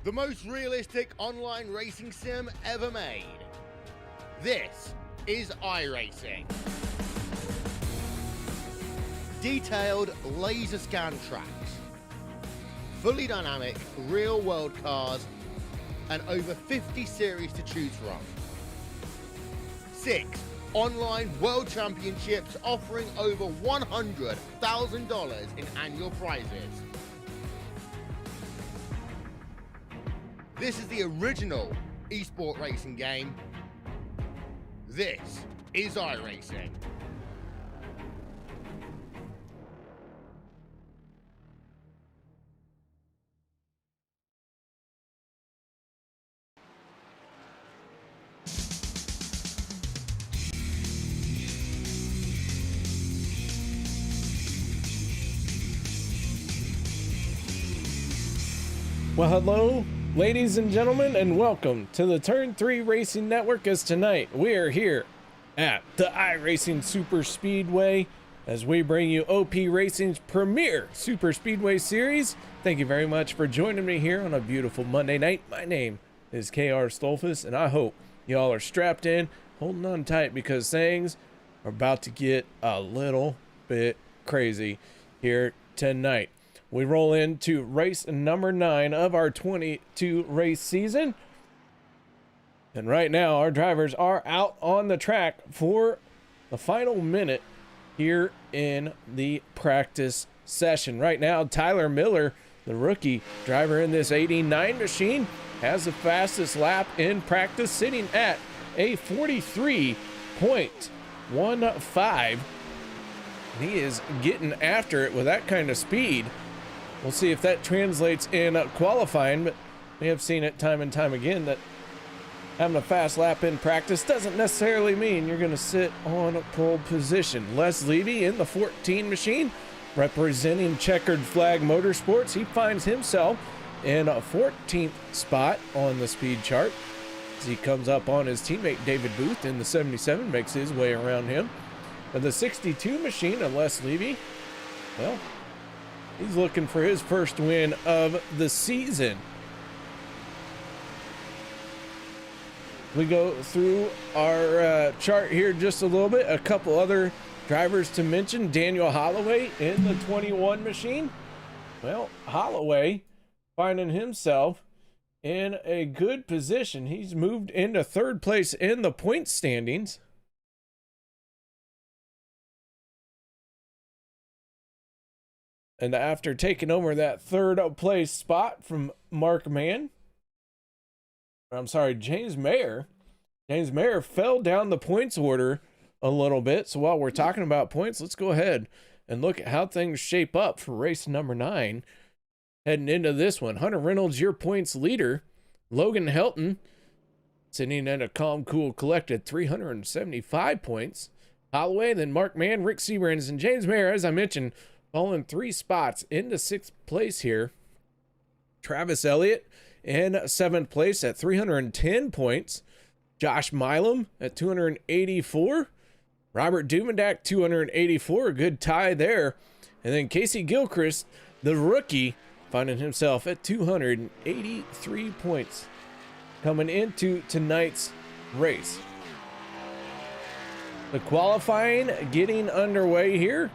the most realistic online racing sim ever made. This is iRacing. Detailed laser scan tracks, fully dynamic real-world cars, and over 50 series to choose from. 6 online world championships offering over $100,000 in annual prizes. This is the original esport racing game. This is iRacing. Well, hello, ladies and gentlemen, and welcome to the Turn 3 Racing Network, as tonight we are here at the iRacing Superspeedway as we bring you OP Racing's premier Superspeedway series. Thank you very much for joining me here on a beautiful Monday night. My name is KR Stolfus, and I hope y'all are strapped in, holding on tight, because things are about to get a little bit crazy here tonight. We roll into race number 9 of our 22 race season. And right now our drivers are out on the track for the final minute here in the practice session. Right now, Tyler Miller, the rookie driver in this 89 machine, has the fastest lap in practice, sitting at a 43.15. He is getting after it with that kind of speed. We'll see if that translates in qualifying, but we have seen it time and time again that having a fast lap in practice doesn't necessarily mean you're going to sit on pole position. Les Levy in the 14 machine, representing Checkered Flag Motorsports. He finds himself in a 14th spot on the speed chart as he comes up on his teammate David Booth in the 77, makes his way around him. But the 62 machine of Les Levy, well, he's looking for his first win of the season. We go through our chart here just a little bit. A couple other drivers to mention. Daniel Holloway in the 21 machine. Well, Holloway finding himself in a good position. He's moved into 3rd place in the point standings. And after taking over that 3rd place spot from James Mayer. James Mayer fell down the points order a little bit. So while we're talking about points, let's go ahead and look at how things shape up for race number 9. Heading into this one, Hunter Reynolds, your points leader. Logan Helton sitting at a calm, cool, collected 375 points. Holloway, then Mark Mann, Rick Seabrans, and James Mayer, as I mentioned, falling 3 spots into 6th place here. Travis Elliott in 7th place at 310 points. Josh Milam at 284. Robert Dumendak, 284. A good tie there. And then Casey Gilchrist, the rookie, finding himself at 283 points coming into tonight's race. The qualifying getting underway here.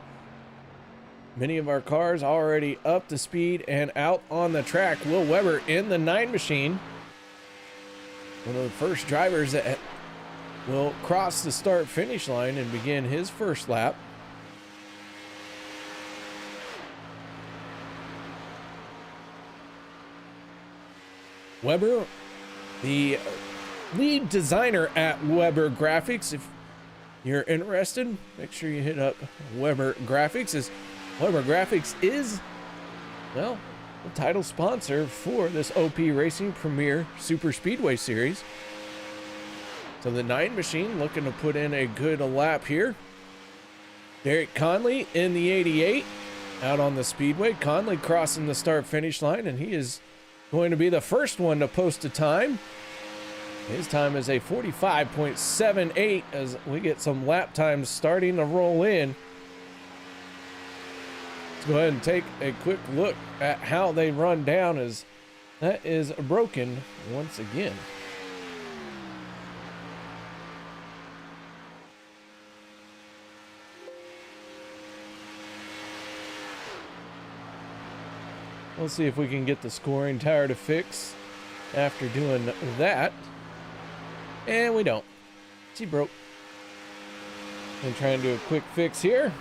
Many of our cars already up to speed and out on the track. Will Weber in the 9 machine, one of the first drivers that will cross the start finish line and begin his first lap. Weber, the lead designer at Weber Graphics. If you're interested, make sure you hit up Weber Graphics, as Weber Graphics is, well, the title sponsor for this OP Racing Premier Superspeedway Series. So the 9 machine looking to put in a good lap here. Derek Conley in the 88 out on the speedway. Conley crossing the start finish line, and he is going to be the first one to post a time. His time is a 45.78 as we get some lap times starting to roll in. Let's go ahead and take a quick look at how they run down, as That is broken once again. Let's see if we can get the scoring tower to fix after doing that. And we don't. She broke. And try and do a quick fix here.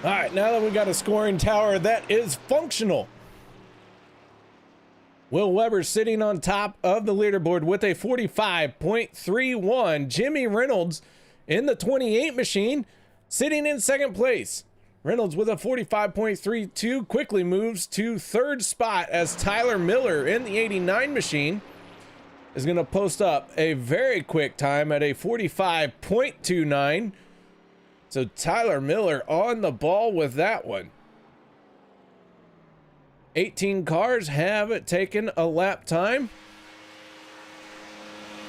All right, now that we got a scoring tower that is functional, Will Weber sitting on top of the leaderboard with a 45.31. Jimmy Reynolds in the 28 machine sitting in second place. Reynolds with a 45.32 quickly moves to third spot as Tyler Miller in the 89 machine is going to post up a very quick time at a 45.29. So Tyler Miller on the ball with that one. 18 cars have taken a lap time.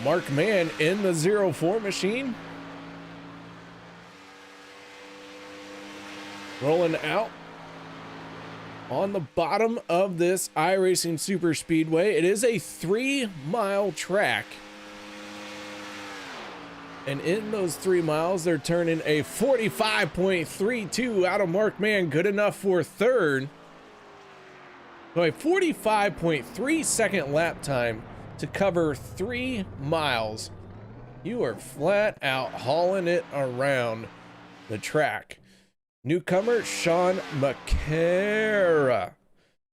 Mark Mann in the 04 machine. Rolling out on the bottom of this iRacing Superspeedway. It is a 3-mile track. And in those 3 miles, they're turning a 45.32 out of Mark Mann. Good enough for third. So a 45.3 second lap time to cover 3 miles. You are flat out hauling it around the track. Newcomer, Sean McCara.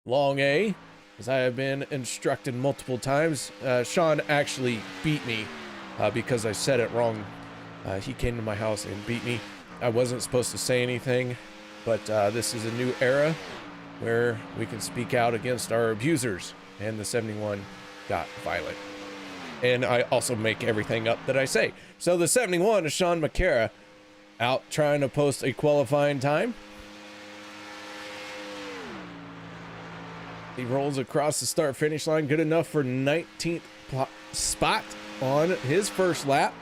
Long A, as I have been instructed multiple times. Sean actually beat me. Because I said it wrong. He came to my house and beat me. I wasn't supposed to say anything, but this is a new era where we can speak out against our abusers, and the 71 got violent. And I also make everything up that I say. So the 71 is Sean McCara out trying to post a qualifying time. He rolls across the start finish line, good enough for 19th spot on his first lap.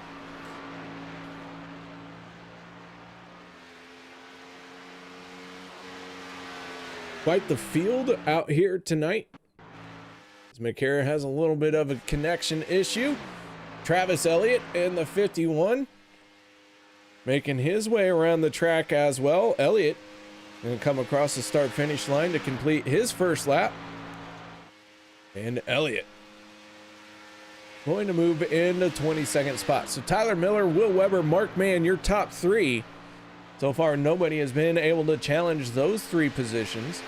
Quite the field out here tonight. As McCara has a little bit of a connection issue. Travis Elliott in the 51 making his way around the track as well. Elliott going to come across the start finish line to complete his first lap. And Elliott going to move in the 22nd spot. So Tyler Miller, Will Weber, Mark Mann, your top three. So far, nobody has been able to challenge those three positions.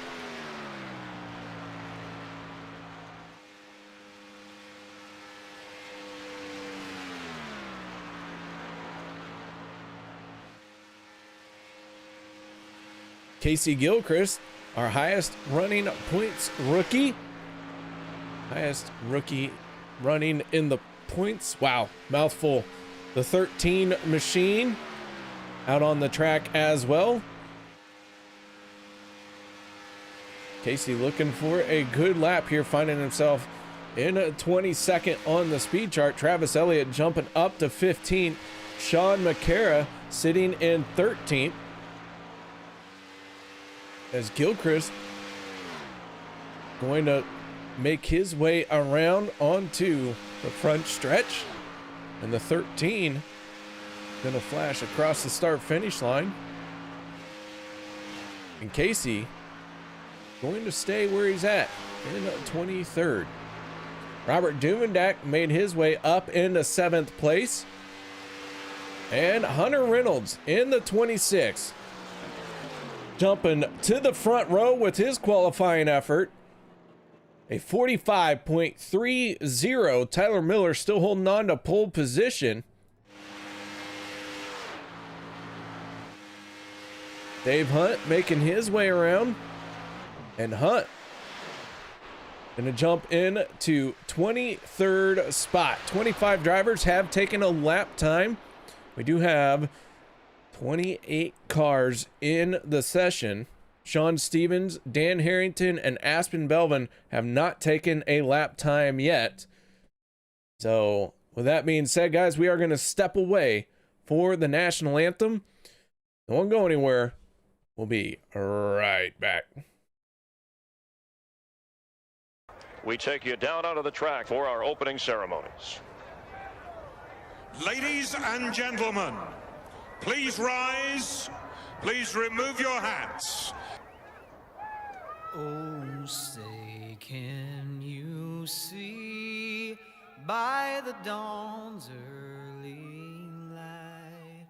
Casey Gilchrist, our highest running points rookie. Highest rookie running in the points. Wow, mouthful. The 13 machine out on the track as well. Casey looking for a good lap here, finding himself in a 22nd on the speed chart. Travis Elliott jumping up to 15th. Sean McCara sitting in 13th. As Gilchrist going to make his way around onto the front stretch, and the 13 gonna flash across the start finish line, and Casey going to stay where he's at in 23rd. Robert Duvendak made his way up into 7th place, and Hunter Reynolds in the 26th jumping to the front row with his qualifying effort. A 45.30. Tyler Miller still holding on to pole position. Dave Hunt making his way around. And Hunt gonna jump in to 23rd spot. 25 drivers have taken a lap time. We do have 28 cars in the session. Sean Stevens, Dan Harrington, and Aspen Belvin have not taken a lap time yet. So with that being said, guys, we are going to step away for the national anthem. Don't go anywhere. We'll be right back. We take you down onto the track for our opening ceremonies. Ladies and gentlemen, please rise. Please remove your hats. Oh, say, can you see by the dawn's early light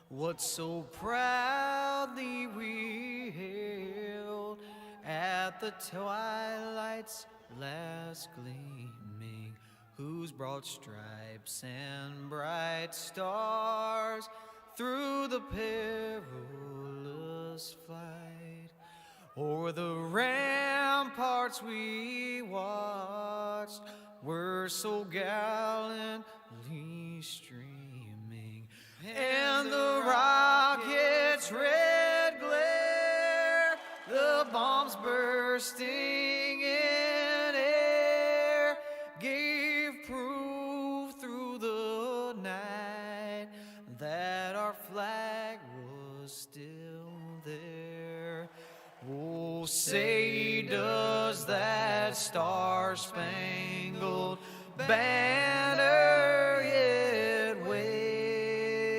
what so proudly we hailed at the twilight's last gleaming, whose broad stripes and bright stars through the perilous fight o'er the ramparts we watched were so gallantly streaming, and the rocket's red glare, the bombs bursting in air, gave proof through the night that our flag was still there. Oh, say, does that star-spangled banner yet wave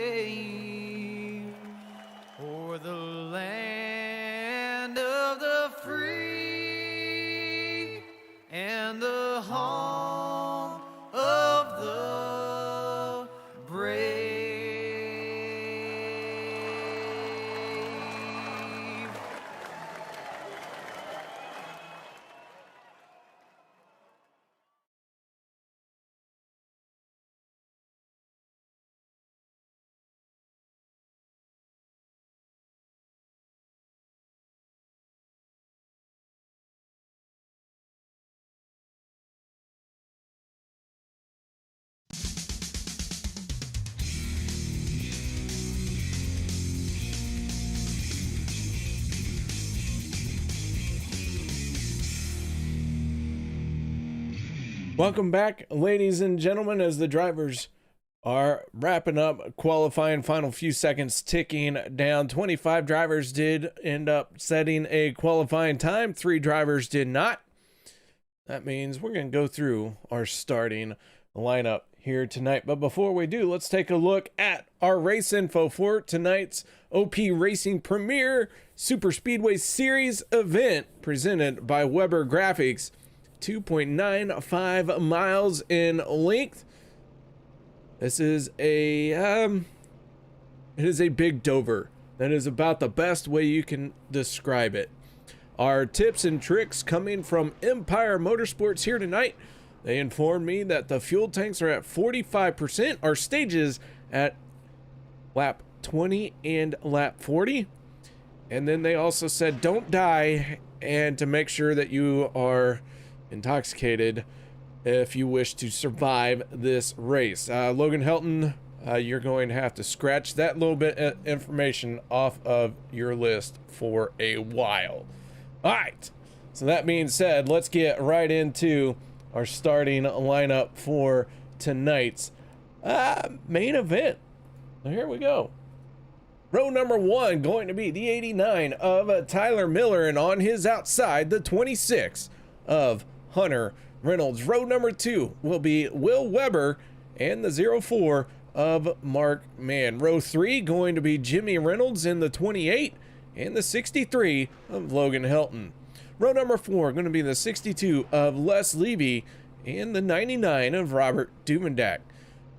o'er the land of the free and the home of the brave? Welcome back, ladies and gentlemen, as the drivers are wrapping up qualifying, final few seconds ticking down. 25 drivers did end up setting a qualifying time. 3 drivers did not. That means we're going to go through our starting lineup here tonight. But before we do, let's take a look at our race info for tonight's OP Racing Premier Superspeedway Series event presented by Weber Graphics. 2.95 miles in length. This is a it is a big Dover. That is about the best way you can describe it. Our tips and tricks coming from Empire Motorsports here tonight. They informed me that the fuel tanks are at 45%. Our stages at lap 20 and lap 40. And then they also said don't die, and to make sure that you are intoxicated if you wish to survive this race. Logan Helton, you're going to have to scratch that little bit of information off of your list for a while. All right, so that being said, let's get right into our starting lineup for tonight's main event. So here we go. Row number 1 going to be the 89 of Tyler Miller, and on his outside, the 26 of Hunter Reynolds. Row number 2 will be Will Weber and the 04 of Mark Mann. Row 3 going to be Jimmy Reynolds in the 28 and the 63 of Logan Helton. Row number 4 going to be the 62 of Les Levy and the 99 of Robert Dumendak.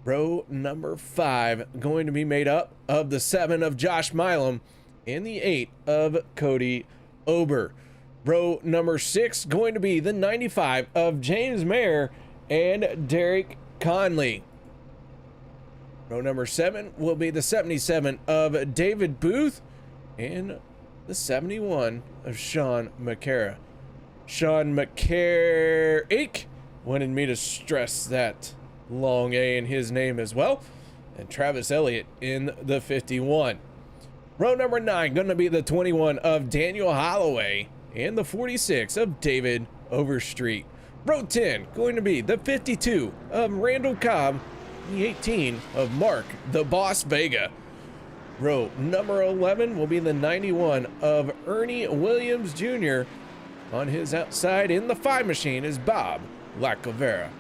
Row number 5 going to be made up of the 7 of Josh Milam and the 8 of Cody Ober. Row number 6 going to be the 95 of James Mayer and Derek Conley. Row number 7 will be the 77 of David Booth and the 71 of Sean McCarra. Sean McCarrick wanted me to stress that long A in his name as well. And Travis Elliott in the 51. Row number 9 going to be the 21 of Daniel Holloway and the 46 of David Overstreet. Row 10 going to be the 52 of Randall Cobb, the 18 of Mark the Boss Vega. Row number 11 will be the 91 of Ernie Williams Jr. On his outside in the 5 machine is Bob Lacovera.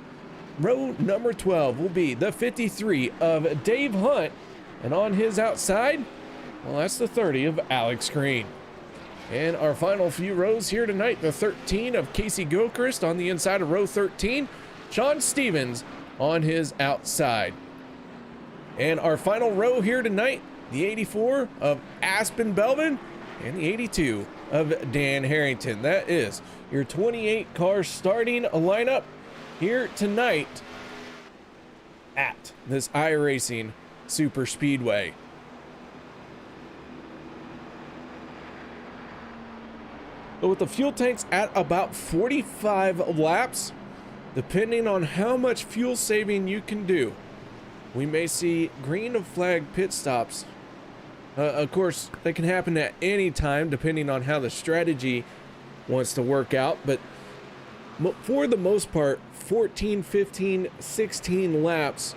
Row number 12 will be the 53 of Dave Hunt, and on his outside, well, that's the 30 of Alex Green. And our final few rows here tonight, the 13 of Casey Gilchrist on the inside of row 13, Sean Stevens on his outside. And our final row here tonight, the 84 of Aspen Belvin and the 82 of Dan Harrington. That is your 28 car starting lineup here tonight at this iRacing Super Speedway. But with the fuel tanks at about 45 laps, depending on how much fuel saving you can do, we may see green flag pit stops. Of course, they can happen at any time depending on how the strategy wants to work out, but for the most part, 14, 15, 16 laps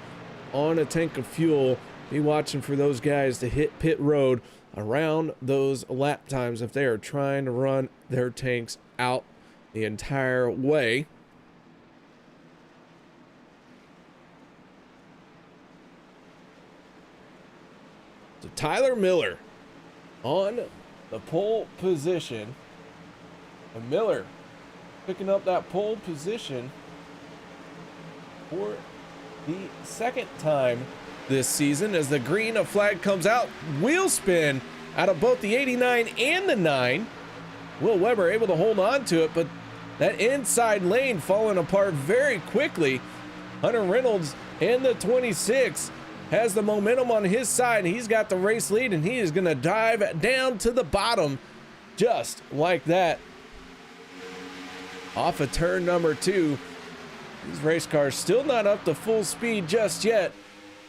on a tank of fuel. Be watching for those guys to hit pit road around those lap times if they are trying to run their tanks out the entire way. So Tyler Miller on the pole position. And Miller picking up that pole position for the second time this season as the green flag comes out. Wheel spin out of both the 89 and the 9. Will Weber able to hold on to it, but that inside lane falling apart very quickly. Hunter Reynolds in the 26 has the momentum on his side. He's got the race lead, and he is going to dive down to the bottom just like that. Off of turn number 2. These race cars still not up to full speed just yet.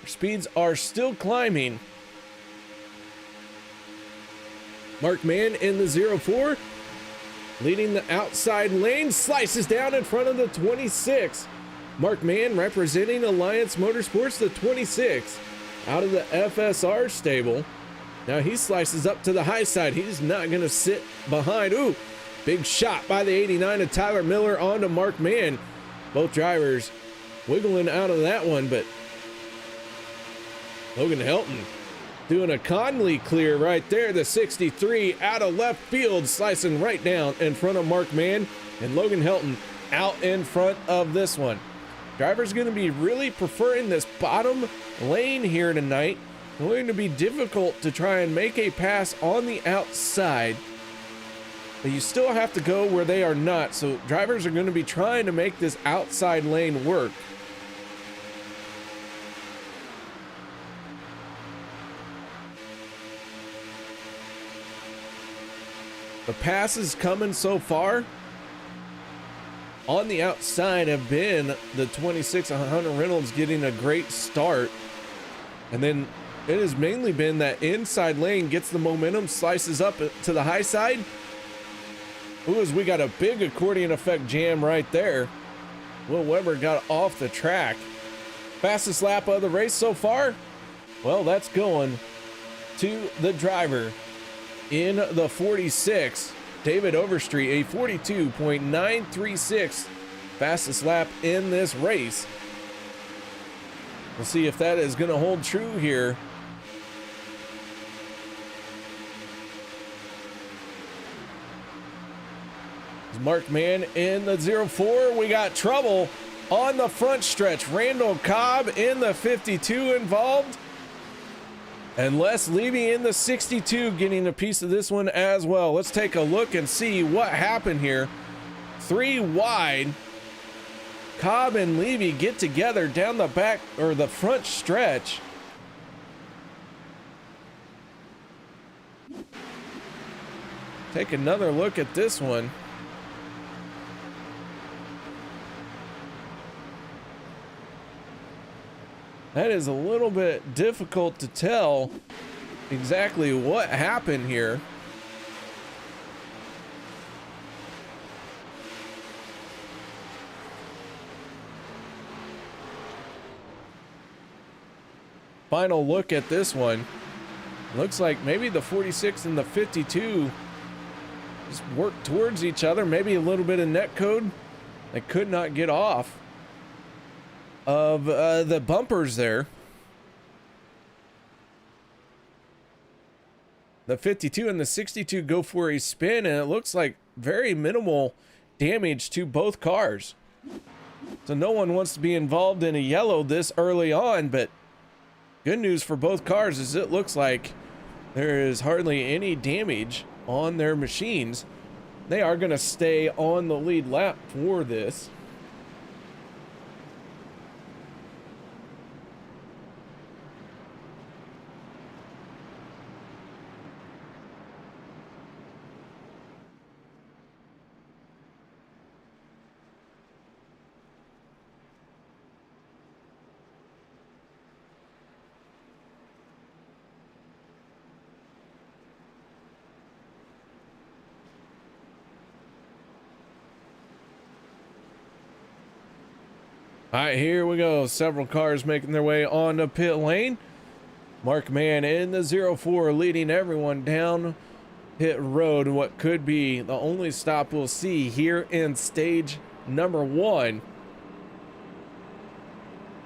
Their speeds are still climbing. Mark Mann in the 04, leading the outside lane, slices down in front of the 26. Mark Mann representing Alliance Motorsports, the 26, out of the FSR stable. Now he slices up to the high side. He's not going to sit behind. Ooh, big shot by the 89 of Tyler Miller onto Mark Mann. Both drivers wiggling out of that one, but Logan Helton doing a Conley clear right there. The 63 out of left field, slicing right down in front of Mark Mann, and Logan Helton out in front of this one. Drivers going to be really preferring this bottom lane here tonight. It's going to be difficult to try and make a pass on the outside, but you still have to go where they are not. So drivers are going to be trying to make this outside lane work. The passes coming so far on the outside have been the 26 of Hunter Reynolds getting a great start. And then it has mainly been that inside lane gets the momentum, slices up to the high side. Ooh, as we got a big accordion effect jam right there. Will Weber got off the track. Fastest lap of the race so far? Well, that's going to the driver in the 46, David Overstreet, a 42.936 fastest lap in this race. We'll see if that is going to hold true here. Mark Mann in the 04. We got trouble on the front stretch. Randall Cobb in the 52 involved. And Les Levy in the 62 getting a piece of this one as well. Let's take a look and see what happened here. 3 wide. Cobb and Levy get together down the back or the front stretch. Take another look at this one. That is a little bit difficult to tell exactly what happened here. Final look at this one. Looks like maybe the 46 and the 52 just work towards each other. Maybe a little bit of net code. They could not get off of the bumpers there. The 52 and the 62 go for a spin, and it looks like very minimal damage to both cars. So no one wants to be involved in a yellow this early on, but good news for both cars is it looks like there is hardly any damage on their machines. They are going to stay on the lead lap for this. All right, here we go. Several cars making their way onto pit lane. Mark Mann in the 04 leading everyone down pit road. What could be the only stop we'll see here in stage number 1.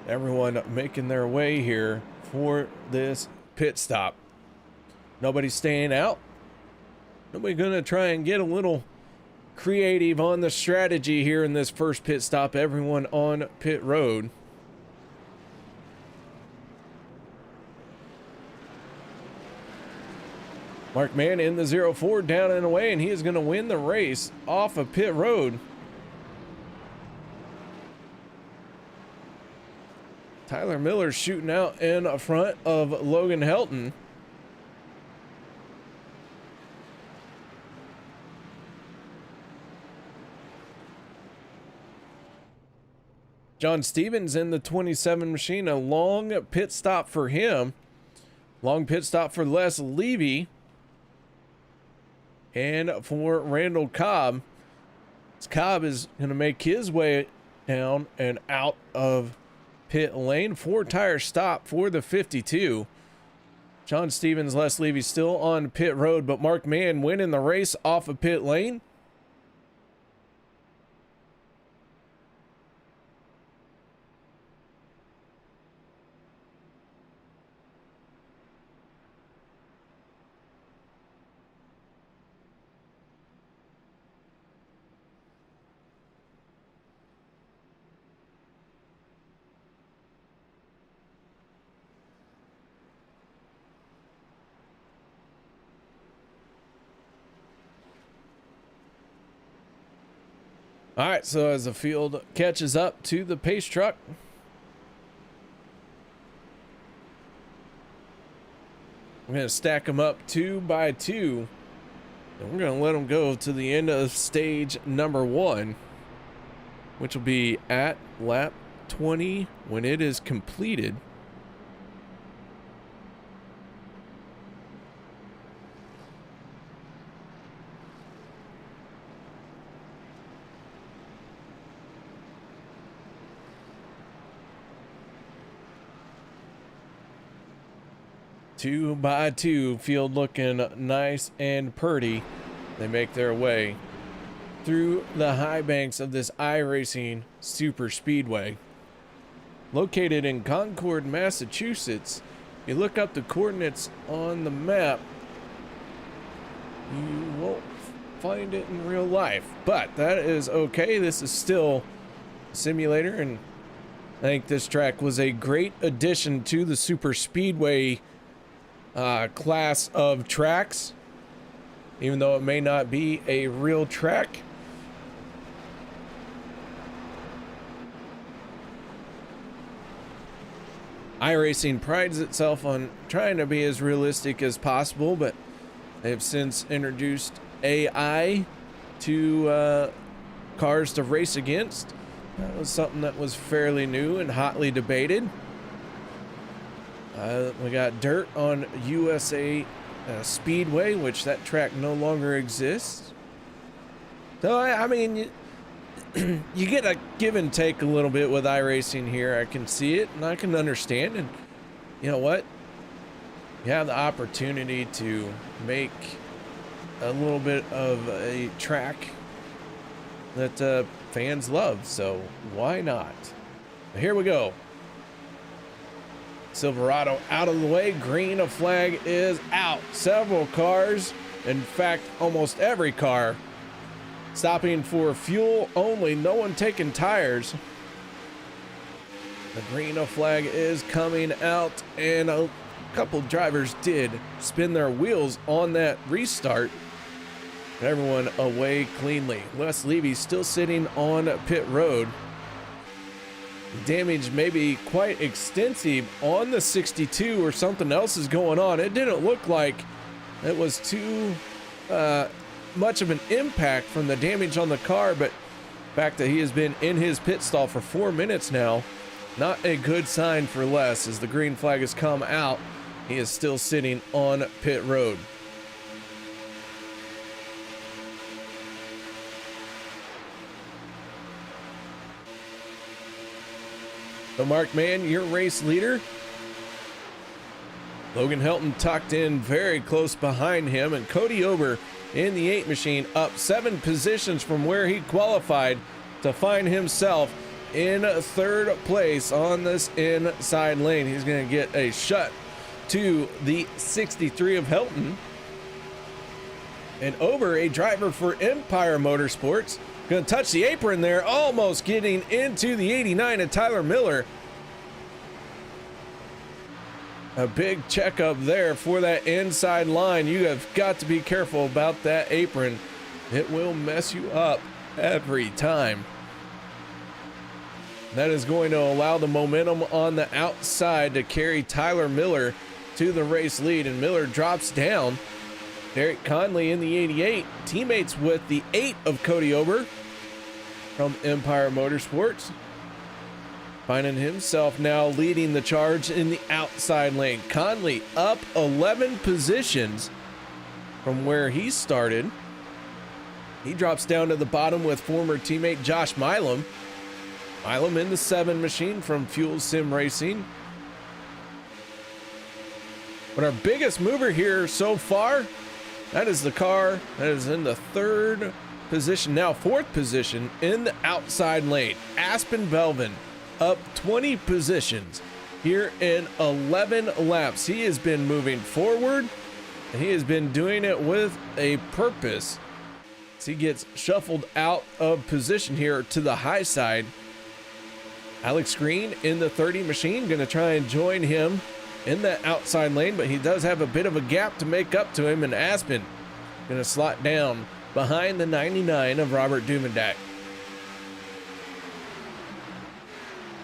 Everyone making their way here for this pit stop. Nobody staying out. Nobody gonna try and get a little creative on the strategy here in this first pit stop. Everyone on pit road. Mark Mann in the 04 down and away, and he is going to win the race off of pit road. Tyler Miller shooting out in front of Logan Helton. John Stevens in the 27 machine, a long pit stop for him. Long pit stop for Les Levy. And for Randall Cobb. Cobb is going to make his way down and out of pit lane. 4-tire stop for the 52. John Stevens, Les Levy still on pit road, but Mark Mann winning the race off of pit lane. All right, so as the field catches up to the pace truck, we're going to stack them up 2 by 2, and we're going to let them go to the end of stage number 1, which will be at lap 20 when it is completed. Two by two, field looking nice and pretty. They make their way through the high banks of this iRacing Superspeedway. Located in Concord, Massachusetts. You look up the coordinates on the map, you won't find it in real life, but that is okay. This is still a simulator, and I think this track was a great addition to the Superspeedway class of tracks, even though it may not be a real track. iRacing prides itself on trying to be as realistic as possible, but they have since introduced AI to cars to race against. That was something that was fairly new and hotly debated. We got dirt on USA Speedway, which that track no longer exists. So, I mean, you get a give and take a little bit with iRacing here. I can see it and I can understand. And you know what? You have the opportunity to make a little bit of a track that fans love. So why not? Here we go. Silverado out of the way. Green flag is out. Several cars, in fact, almost every car, stopping for fuel only. No one taking tires. The green flag is coming out, and a couple drivers did spin their wheels on that restart. Everyone away cleanly. Les Levy still sitting on pit road. Damage may be quite extensive on the 62, or something else is going on. It didn't look like it was too much of an impact from the damage on the car, but the fact that he has been in his pit stall for 4 minutes now, not a good sign for Les. As the green flag has come out, he is still sitting on pit road. So Mark Mann, your race leader. Logan Helton tucked in very close behind him, and Cody Ober in the 8 machine up 7 positions from where he qualified to find himself in 3rd place on this inside lane. He's going to get a shut to the 63 of Helton. And Ober, a driver for Empire Motorsports, going to touch the apron there, almost getting into the 89 of Tyler Miller. A big checkup there for that inside line. You have got to be careful about that apron. It will mess you up every time. That is going to allow the momentum on the outside to carry Tyler Miller to the race lead, and Miller drops down. Derek Conley in the 88, teammates with the 8 of Cody Ober from Empire Motorsports, finding himself now leading the charge in the outside lane. Conley up 11 positions from where he started. He drops down to the bottom with former teammate Josh Milam. Milam in the 7 machine from Fuel Sim Racing. But our biggest mover here so far, that is the car that is in the 3rd position, now 4th position in the outside lane. Aspen Belvin up 20 positions here in 11 laps. He has been moving forward, and he has been doing it with a purpose. As he gets shuffled out of position here to the high side. Alex Green in the 30 machine, going to try and join him in that outside lane, but he does have a bit of a gap to make up to him, and Aspen going to slot down behind the 99 of Robert Dumendak.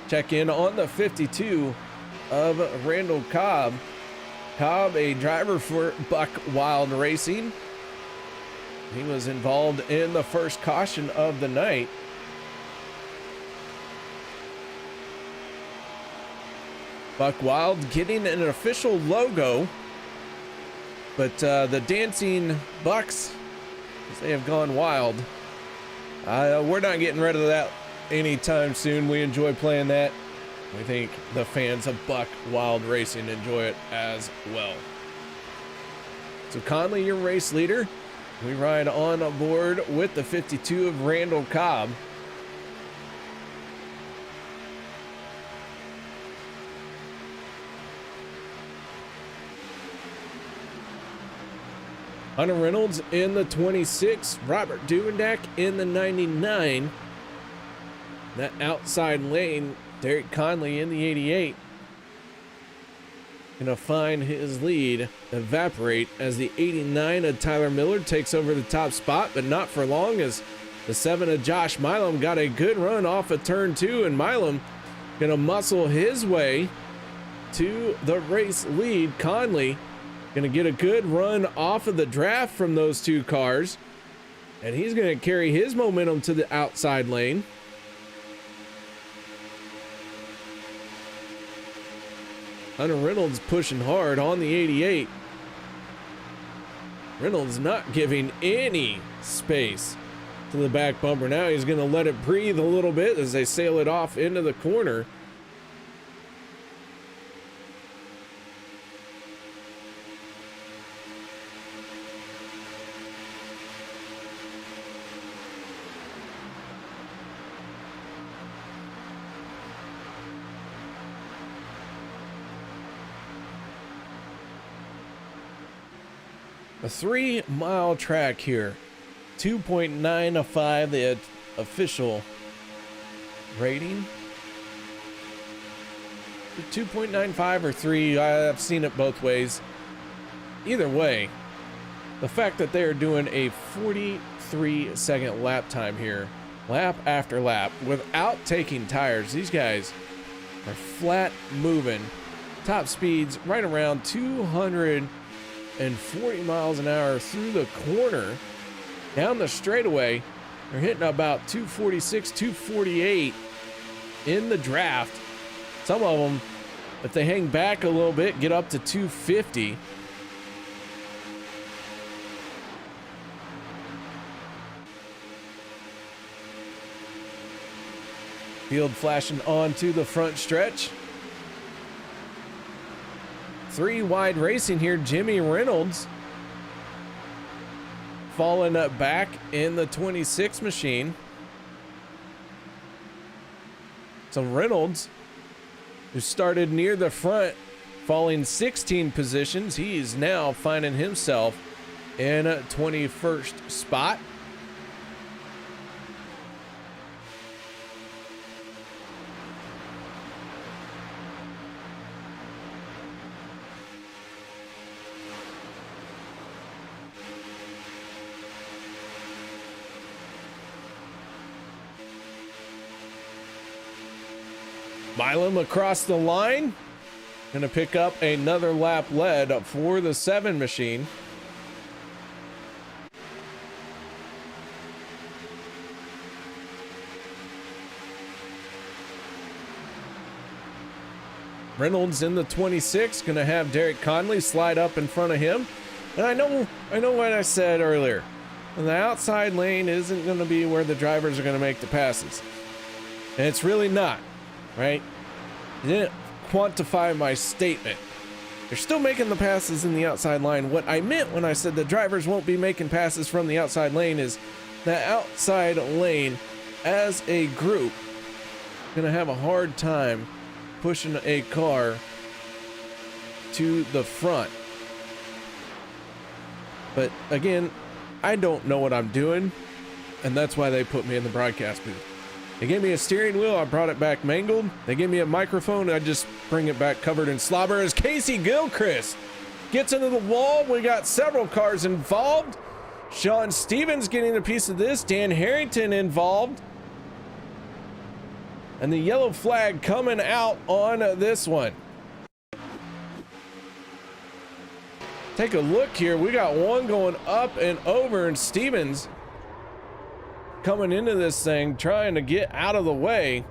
Check in on the 52 of Randall Cobb. Cobb, a driver for Buck Wild Racing. He was involved in the first caution of the night. Buck Wild getting an official logo, but the Dancing Bucks, they have gone wild. We're not getting rid of that anytime soon. We enjoy playing that. We think the fans of Buck Wild Racing enjoy it as well. So Conley, your race leader. We ride on board with the 52 of Randall Cobb. Hunter Reynolds in the 26, Robert Duvendak in the 99. That outside lane, Derek Conley in the 88. Gonna find his lead evaporate as the 89 of Tyler Miller takes over the top spot, but not for long, as the 7 of Josh Milam got a good run off of turn 2, and Milam gonna muscle his way to the race lead. Conley gonna get a good run off of the draft from those 2 cars, and he's gonna carry his momentum to the outside lane. Hunter Reynolds pushing hard on the 88. Reynolds not giving any space to the back bumper. Now he's going to let it breathe a little bit as they sail it off into the corner. A 3-mile track here. 2.95 the official rating. 2.95 or 3. I've seen it both ways. Either way, the fact that they are doing a 43-second lap time here, lap after lap, without taking tires. These guys are flat moving. Top speeds right around 240 miles an hour through the corner. Down the straightaway, they're hitting about 246, 248 in the draft. Some of them, if they hang back a little bit, get up to 250. Field flashing onto the front stretch. 3 wide racing here. Jimmy Reynolds falling up back in the 26 machine. So Reynolds, who started near the front, falling 16 positions, he's now finding himself in a 21st spot. Milam across the line. Gonna pick up another lap led for the 7 machine. Reynolds in the 26, gonna have Derek Conley slide up in front of him. And I know what I said earlier. And the outside lane isn't gonna be where the drivers are gonna make the passes. And it's really not. Right? I didn't quantify my statement. They're still making the passes in the outside line. What I meant when I said the drivers won't be making passes from the outside lane is the outside lane as a group gonna have a hard time pushing a car to the front. But again, I don't know what I'm doing, and that's why they put me in the broadcast booth. They gave me a steering wheel, I brought it back mangled. They gave me a microphone, I just bring it back covered in slobber. As Casey Gilchrist gets into the wall, we got several cars involved. Sean Stevens getting a piece of this, Dan Harrington involved. And the yellow flag coming out on this one. Take a look here, we got one going up and over, and Stevens coming into this thing, trying to get out of the way.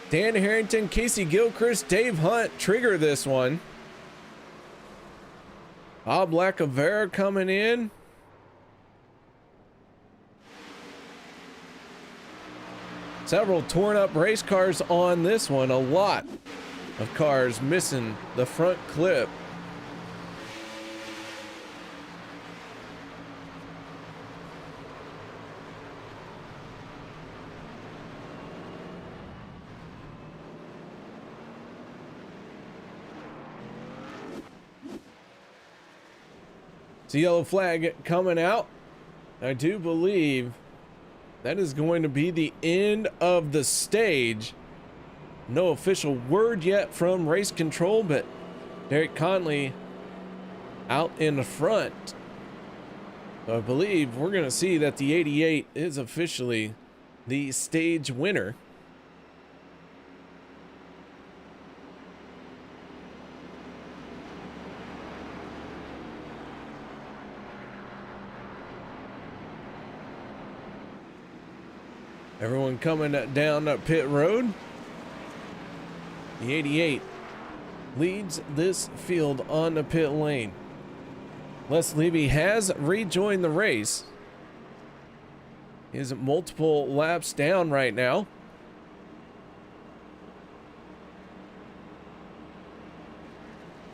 Dan Harrington, Casey Gilchrist, Dave Hunt trigger this one. Bob Lacavera coming in. Several torn up race cars on this one. A lot of cars missing the front clip. It's a yellow flag coming out. I do believe that is going to be the end of the stage. No official word yet from race control, but Derek Conley out in the front. So I believe we're going to see that the 88 is officially the stage winner. Everyone coming down pit road. The 88 leads this field on the pit lane. Les Levy has rejoined the race. He is multiple laps down right now.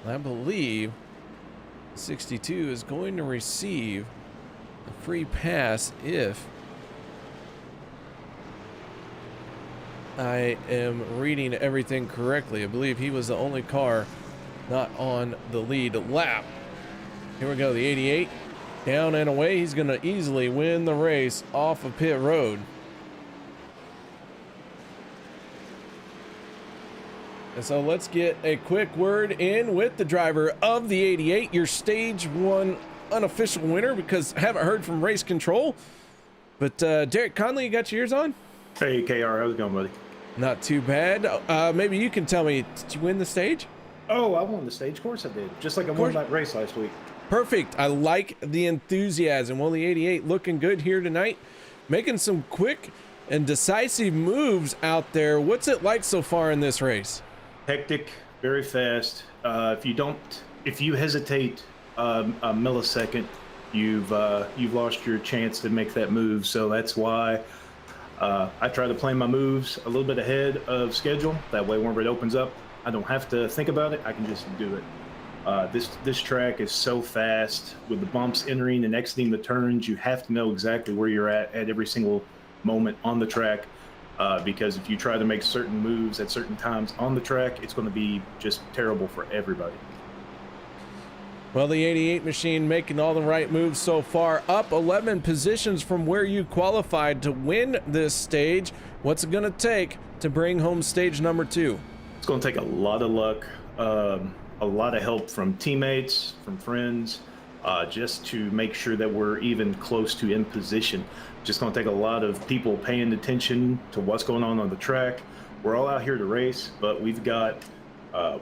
I believe 62 is going to receive a free pass if I am reading everything correctly. I believe he was the only car not on the lead lap. Here we go, the 88 down and away. He's going to easily win the race off of pit road. And so let's get a quick word in with the driver of the 88, your stage 1 unofficial winner, because I haven't heard from race control. But Derek Conley, you got your ears on? Hey, KR, how's it going, buddy? Not too bad. Maybe you can tell me, did you win the stage? Oh, I won the stage. Of course I did. Just like I won that race last week. Perfect. I like the enthusiasm. Well, the 88 looking good here tonight, making some quick and decisive moves out there. What's it like so far in this race? Hectic, very fast. If you hesitate a millisecond, you've lost your chance to make that move. So that's why I try to plan my moves a little bit ahead of schedule. That way, whenever it opens up, I don't have to think about it. I can just do it. This track is so fast with the bumps entering and exiting the turns. You have to know exactly where you're at every single moment on the track, because if you try to make certain moves at certain times on the track, it's going to be just terrible for everybody. Well, the 88 machine making all the right moves so far, up 11 positions from where you qualified to win this stage. What's it going to take to bring home stage number 2? It's going to take a lot of luck, a lot of help from teammates, from friends, just to make sure that we're even close to in position. Just going to take a lot of people paying attention to what's going on the track. We're all out here to race, but we've got,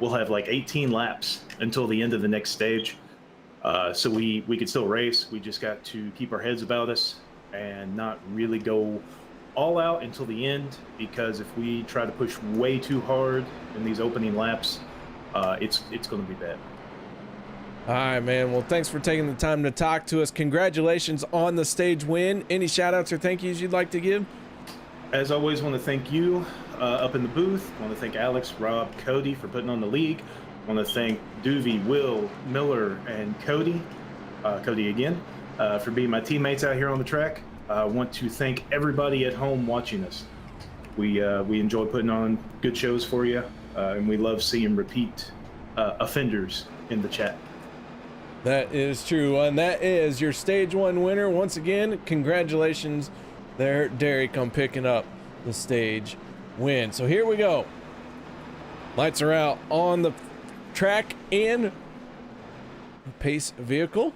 we'll have like 18 laps until the end of the next stage. So we could still race. We just got to keep our heads about us and not really go all out until the end, because if we try to push way too hard in these opening laps, it's going to be bad. All right, man. Well, thanks for taking the time to talk to us. Congratulations on the stage win. Any shout outs or thank yous you'd like to give? As always, want to thank you up in the booth. Want to thank Alex, Rob, Cody for putting on the league. Want to thank Doovie, Will, Miller, and Cody again, for being my teammates out here on the track. I want to thank everybody at home watching us. We enjoy putting on good shows for you, and we love seeing repeat offenders in the chat. That is true, and that is your stage 1 winner. Once again, congratulations there, Derek, on picking up the stage win. So here we go. Lights are out on the track and pace vehicle.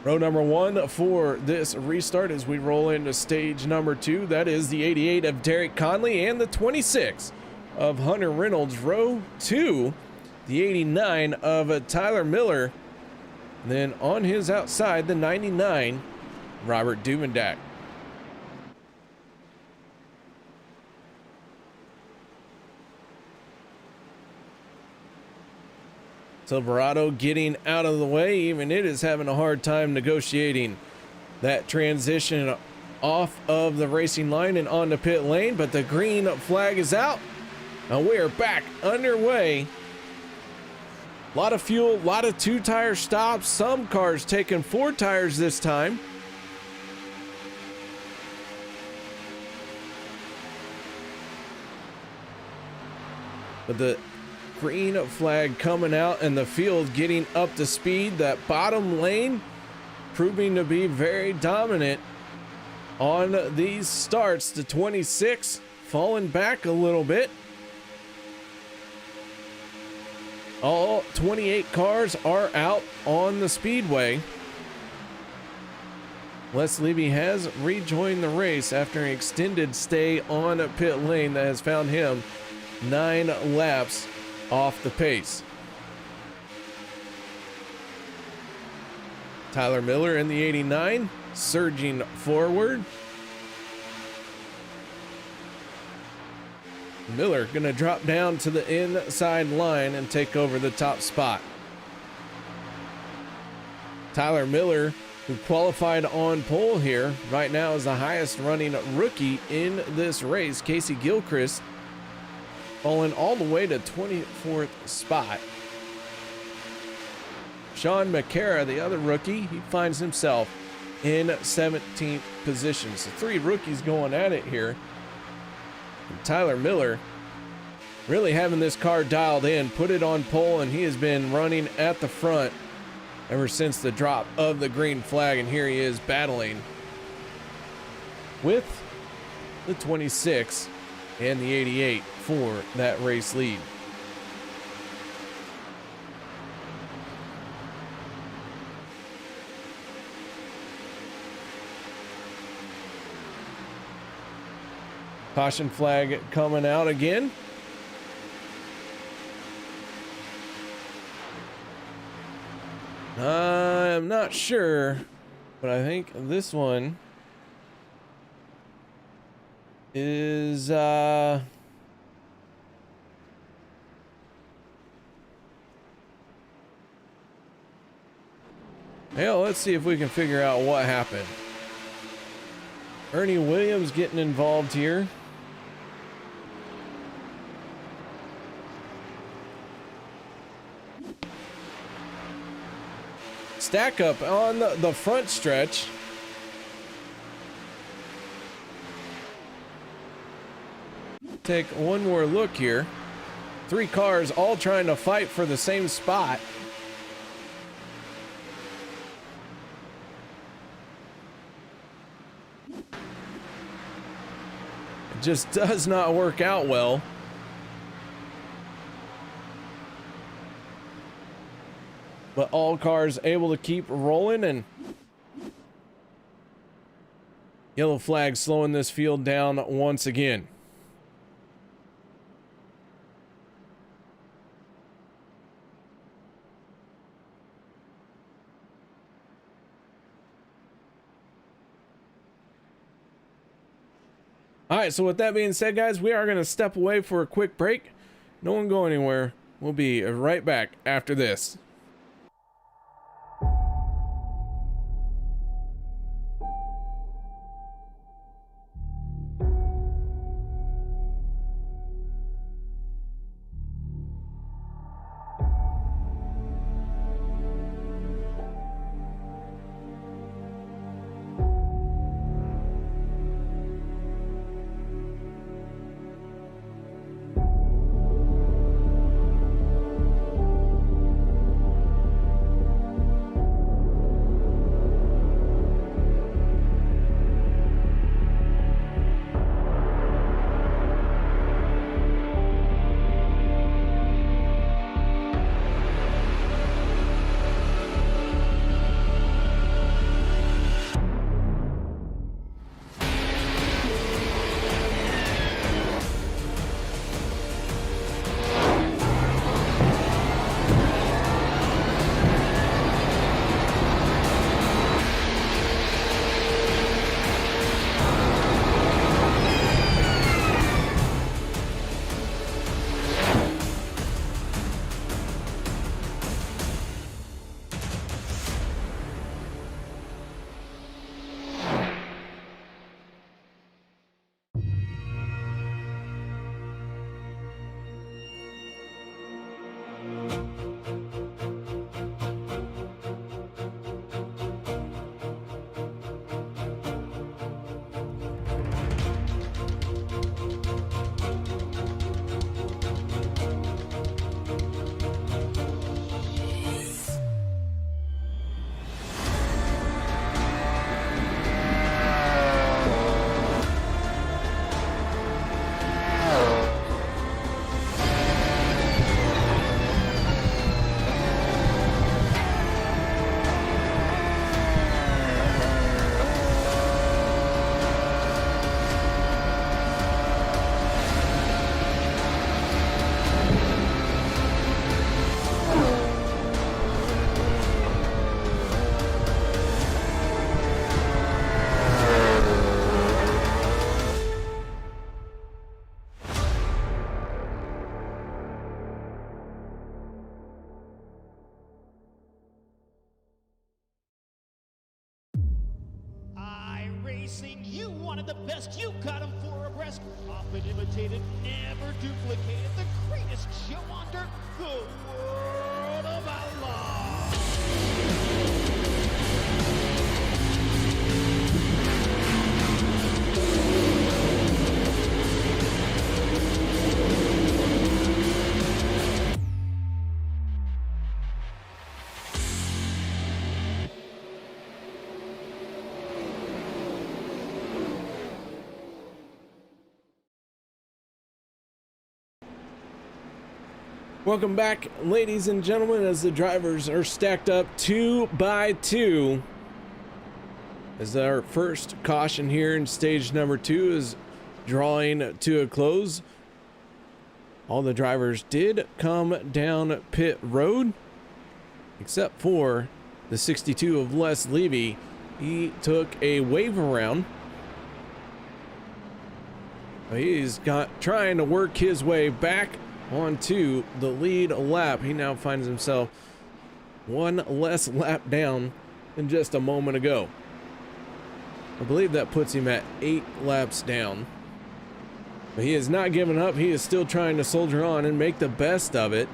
Row number 1 for this restart as we roll into stage number 2. That is the 88 of Derek Conley and the 26 of Hunter Reynolds. Row 2, the 89 of Tyler Miller. Then on his outside, the 99, Robert Duvendak. Silverado getting out of the way. Even it is having a hard time negotiating that transition off of the racing line and onto pit lane, but the green flag is out. Now we're back underway. A lot of fuel, a lot of 2-tire stops. Some cars taking 4 tires this time. But the green flag coming out and the field getting up to speed. That bottom lane proving to be very dominant on these starts. The 26 falling back a little bit. All 28 cars are out on the speedway. Les Levy has rejoined the race after an extended stay on a pit lane that has found him 9 laps off the pace. Tyler Miller in the 89, surging forward. Miller gonna drop down to the inside line and take over the top spot. Tyler Miller, who qualified on pole here, right now is the highest running rookie in this race. Casey Gilchrist falling all the way to 24th spot. Sean McCara, the other rookie, he finds himself in 17th position. So 3 rookies going at it here. And Tyler Miller really having this car dialed in, put it on pole, and he has been running at the front ever since the drop of the green flag. And here he is battling with the 26 and the 88 for that race lead. Caution flag coming out again. I'm not sure, but I think this one is hell, let's see if we can figure out what happened. Ernie Williams getting involved here. Stack up on the front stretch. Take one more look here. 3 cars all trying to fight for the same spot. It just does not work out well. But all cars able to keep rolling, and yellow flag slowing this field down once again. All right, so with that being said, guys, we are going to step away for a quick break. No one go anywhere. We'll be right back after this. iRacing, you wanted the best, you got them 4 abreast. Often imitated, never duplicated. The greatest show on dirt, the World of Outlaws. Welcome back, ladies and gentlemen, as the drivers are stacked up 2 by 2. As our first caution here in stage number 2 is drawing to a close. All the drivers did come down pit road, except for the 62 of Les Levy. He took a wave around. He's trying to work his way back onto the lead lap. He now finds himself 1 less lap down than just a moment ago. I believe that puts him at 8 laps down. But he has not given up. He is still trying to soldier on and make the best of it.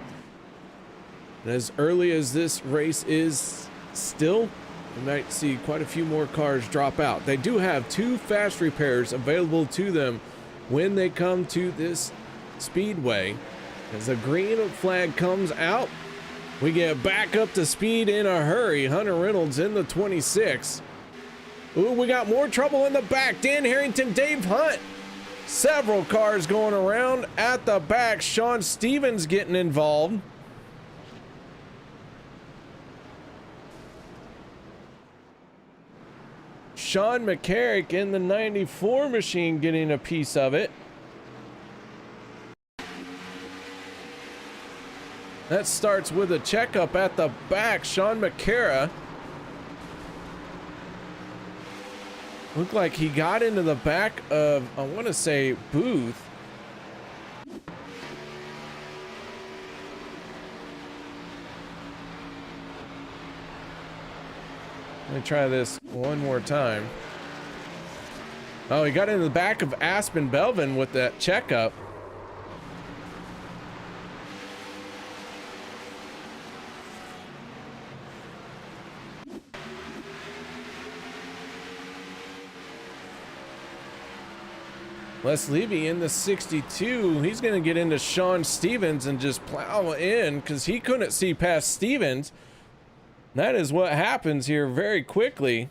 And as early as this race is still, we might see quite a few more cars drop out. They do have 2 fast repairs available to them when they come to this speedway. As the green flag comes out, we get back up to speed in a hurry. Hunter Reynolds in the 26. Ooh, we got more trouble in the back. Dan Harrington, Dave Hunt. Several cars going around at the back. Sean Stevens getting involved. Sean McCarrick in the 94 machine getting a piece of it. That starts with a checkup at the back. Sean McCara. Looked like he got into the back of, I want to say, Booth. Let me try this one more time. Oh, he got into the back of Aspen Belvin with that checkup. Les Levy in the 62. He's going to get into Sean Stevens and just plow in because he couldn't see past Stevens. That is what happens here very quickly.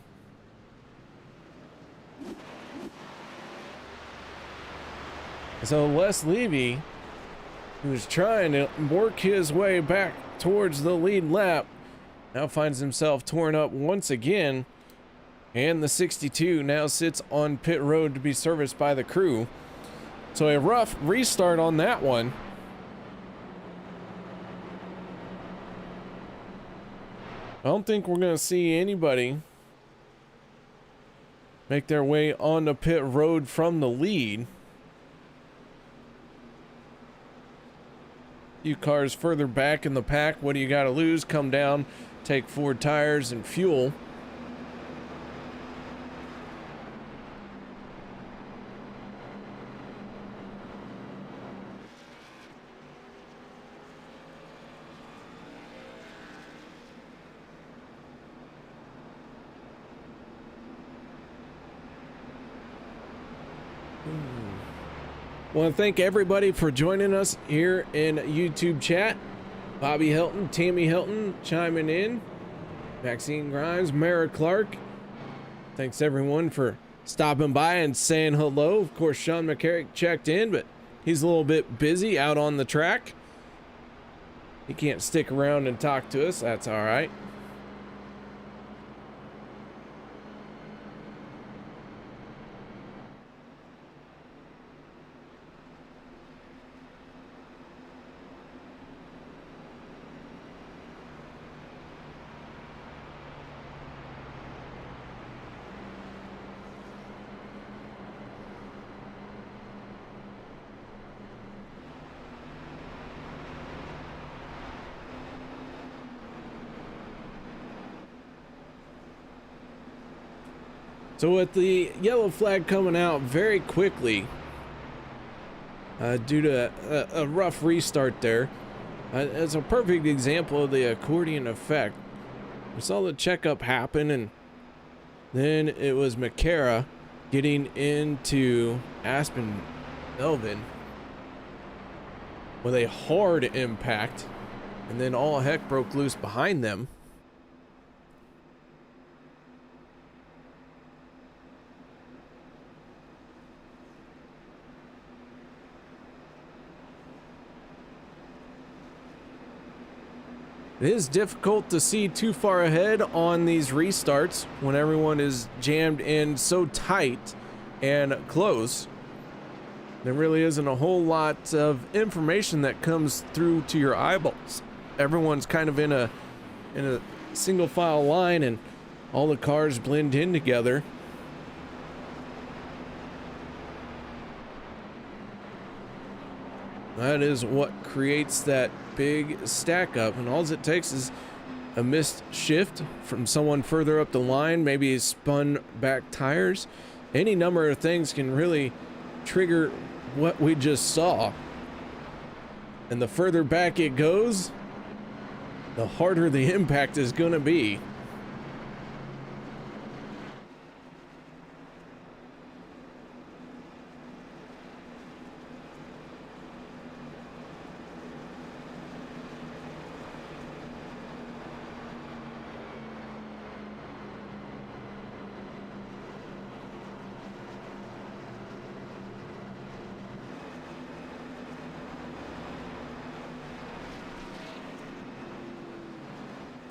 So Les Levy, who was trying to work his way back towards the lead lap, now finds himself torn up once again. And the 62 now sits on pit road to be serviced by the crew. So a rough restart on that one. I don't think we're going to see anybody make their way onto pit road from the lead. A few cars further back in the pack. What do you got to lose? Come down, take 4 tires and fuel. Want to thank everybody for joining us here in YouTube chat. Bobby Hilton, Tammy Hilton chiming in. Maxine Grimes, Mara Clark. Thanks everyone for stopping by and saying hello. Of course, Sean McCarrick checked in, but he's a little bit busy out on the track. He can't stick around and talk to us. That's all right. So with the yellow flag coming out very quickly, due to a rough restart there, it's a perfect example of the accordion effect. We saw the checkup happen, and then it was McCara getting into Aspen Melvin with a hard impact, and then all heck broke loose behind them. It is difficult to see too far ahead on these restarts when everyone is jammed in so tight and close. There really isn't a whole lot of information that comes through to your eyeballs. Everyone's kind of in a single file line, and all the cars blend in together. That is what creates that big stack up, and all it takes is a missed shift from someone further up the line, maybe spun back tires. Any number of things can really trigger what we just saw. And the further back it goes, the harder the impact is going to be.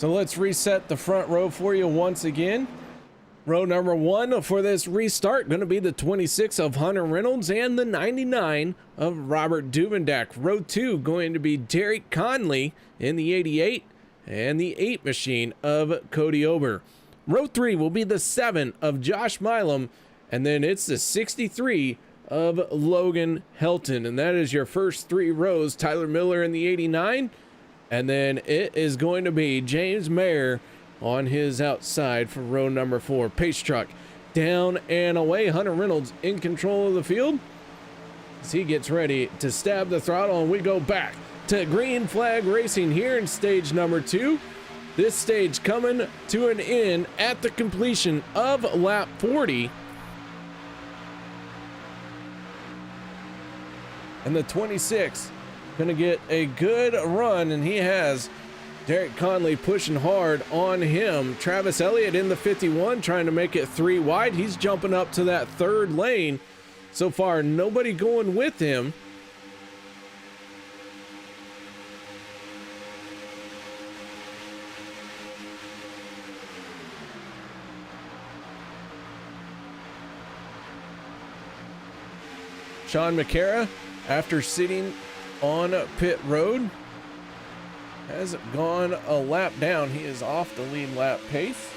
So let's reset the front row for you once again. Row number 1 for this restart going to be the 26 of Hunter Reynolds and the 99 of Robert Duvendak. Row 2 going to be Derek Conley in the 88 and the 8 machine of Cody Ober. Row 3 will be the 7 of Josh Milam, and then it's the 63 of Logan Helton. And that is your first 3 rows. Tyler Miller in the 89. And then it is going to be James Mayer on his outside for row number 4. Pace truck down and away. Hunter Reynolds in control of the field as he gets ready to stab the throttle. And we go back to green flag racing here in stage number 2. This stage coming to an end at the completion of lap 40. And the 26 gonna get a good run, and he has Derek Conley pushing hard on him. Travis Elliott in the 51 trying to make it 3 wide. He's jumping up to that 3rd lane. So far, nobody going with him. Sean McCara, after sitting on pit road, has gone a lap down. He is off the lead lap pace.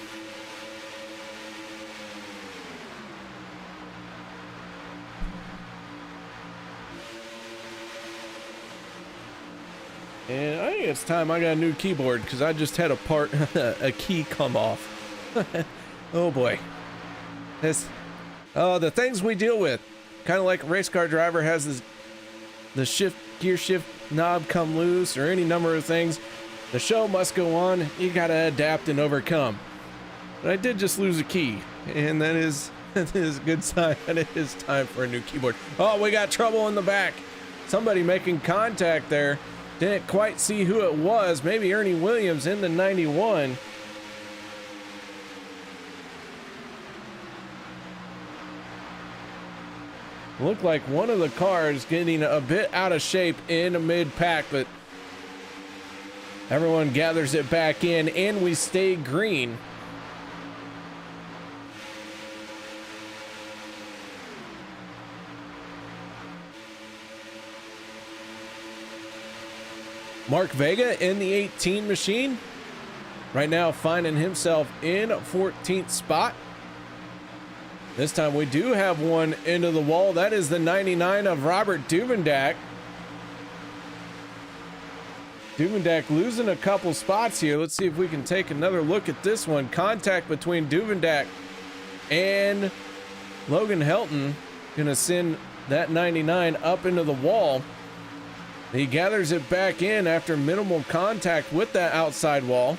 And I think it's time I got a new keyboard, because I just had a key come off. Oh boy. The things we deal with. Kind of like a race car driver has the gear shift knob come loose, or any number of things. The show must go on. You gotta adapt and overcome. But I did just lose a key, and that is a good sign that it is time for a new keyboard. Oh, we got trouble in the back. Somebody making contact there. Didn't quite see who it was. Maybe Ernie Williams in the 91. Looked like one of the cars getting a bit out of shape in mid-pack, but everyone gathers it back in, and we stay green. Mark Vega in the 18 machine, right now finding himself in 14th spot. This time we do have one into the wall. That is the 99 of Robert Duvendak. Duvendak losing a couple spots here. Let's see if we can take another look at this one. Contact between Duvendak And Logan Helton gonna send that 99 up into the wall. He gathers it back in after minimal contact with that outside wall.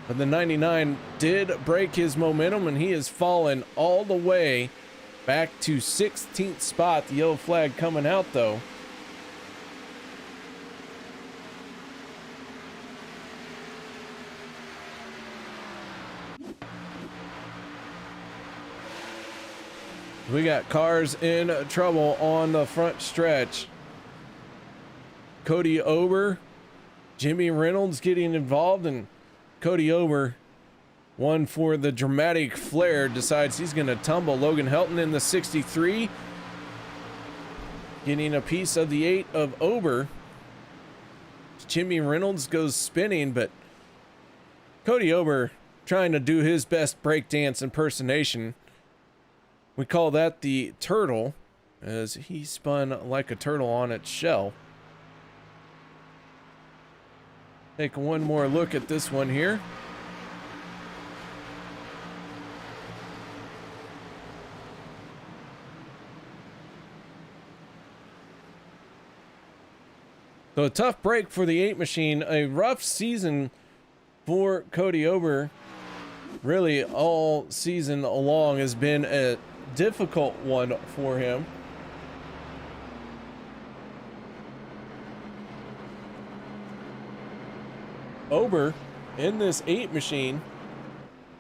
But the 99 did break his momentum, and he has fallen all the way back to 16th spot. The yellow flag coming out though. We got cars in trouble on the front stretch. Cody Ober, Jimmy Reynolds getting involved, and Cody Ober, one for the dramatic flair, decides he's going to tumble Logan Helton in the 63, getting a piece of the 8 of Ober. Jimmy Reynolds goes spinning, but Cody Ober trying to do his best breakdance impersonation. We call that the turtle, as he spun like a turtle on its shell. Take one more look at this one here. So a tough break for the 8 machine, a rough season for Cody Ober. Really all season long has been a difficult one for him. Ober in this 8 machine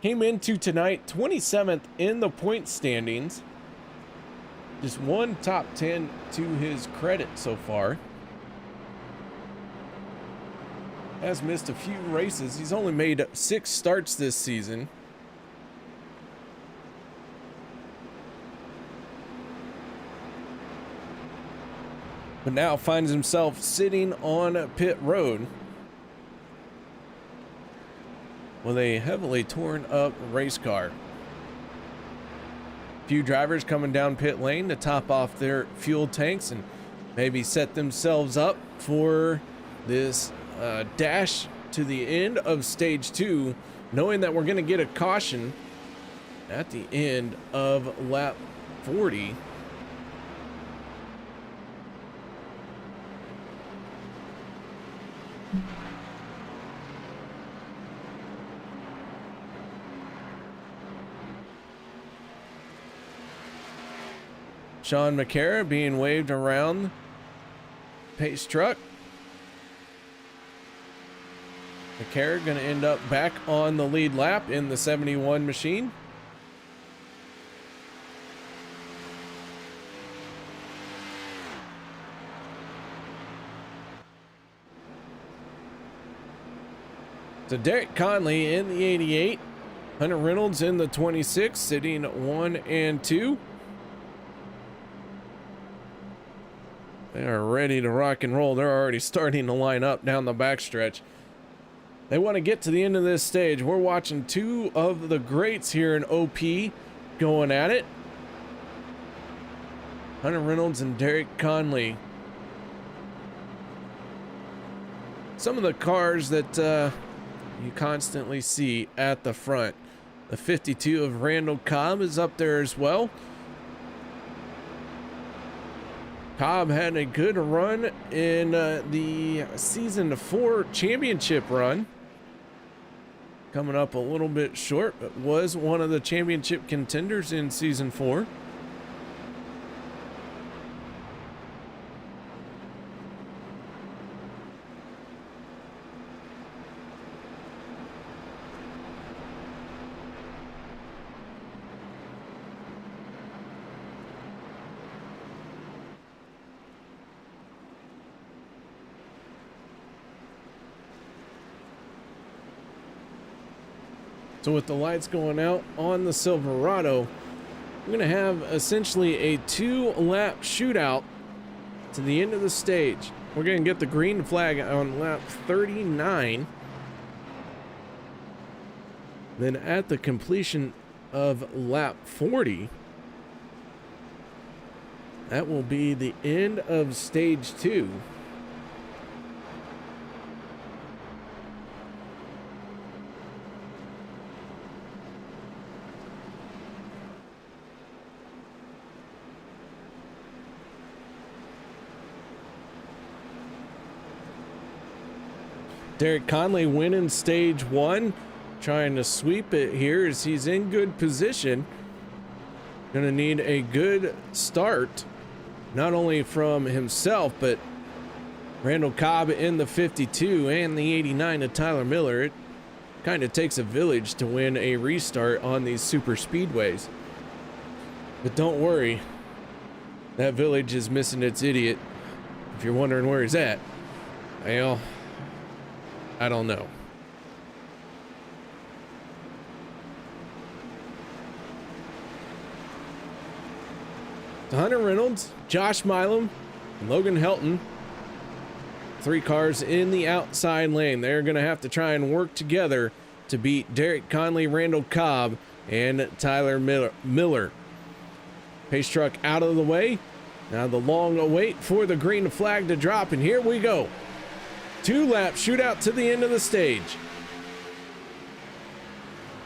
came into tonight 27th in the point standings. Just one top 10 to his credit so far. Has missed a few races. He's only made 6 starts this season. But now finds himself sitting on pit road with a heavily torn up race car. Few drivers coming down pit lane to top off their fuel tanks and maybe set themselves up for this dash to the end of stage 2, knowing that we're going to get a caution at the end of lap 40. Sean McCara being waved around pace truck. McCara going to end up back on the lead lap in the 71 machine. So Derek Conley in the 88, Hunter Reynolds in the 26, sitting 1 and 2. They are ready to rock and roll. They're already starting to line up down the backstretch. They want to get to the end of this stage. We're watching 2 of the greats here in OP going at it. Hunter Reynolds and Derek Conley. Some of the cars that you constantly see at the front. The 52 of Randall Cobb is up there as well. Cobb had a good run in the season 4 championship run. Coming up a little bit short, but was one of the championship contenders in season 4. So with the lights going out on the Silverado, we're going to have essentially a 2-lap shootout to the end of the stage. We're going to get the green flag on lap 39. Then at the completion of lap 40, that will be the end of stage 2. Derek Conley winning stage 1, trying to sweep it here as he's in good position. Gonna need a good start, not only from himself, but Randall Cobb in the 52 and the 89 of Tyler Miller. It kind of takes a village to win a restart on these super speedways. But don't worry, that village is missing its idiot. If you're wondering where he's at, well, I don't know. Hunter Reynolds, Josh Milam, and Logan Helton. 3 cars in the outside lane. They're going to have to try and work together to beat Derek Conley, Randall Cobb, and Tyler Miller. Pace truck out of the way. Now the long wait for the green flag to drop, and here we go. 2-lap shootout to the end of the stage.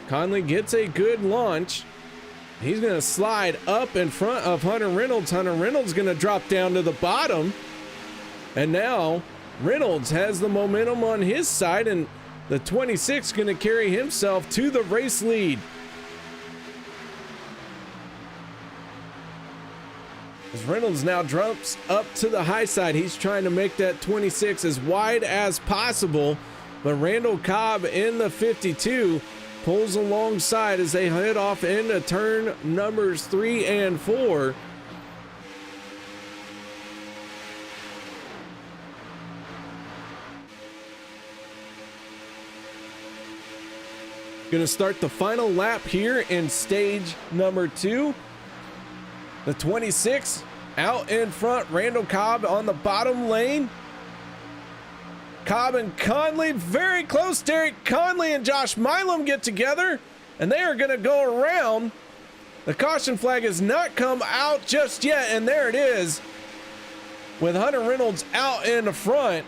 Conley gets a good launch. He's going to slide up in front of Hunter Reynolds. Hunter Reynolds going to drop down to the bottom. And now Reynolds has the momentum on his side, and the 26 going to carry himself to the race lead. As Reynolds now drops up to the high side, he's trying to make that 26 as wide as possible, but Randall Cobb in the 52 pulls alongside as they head off into turn numbers 3 and 4. Gonna start the final lap here in stage number 2. The 26 out in front, Randall Cobb on the bottom lane. Cobb and Conley very close. Derek Conley and Josh Milam get together, and they are going to go around. The caution flag has not come out just yet, and there it is with Hunter Reynolds out in the front.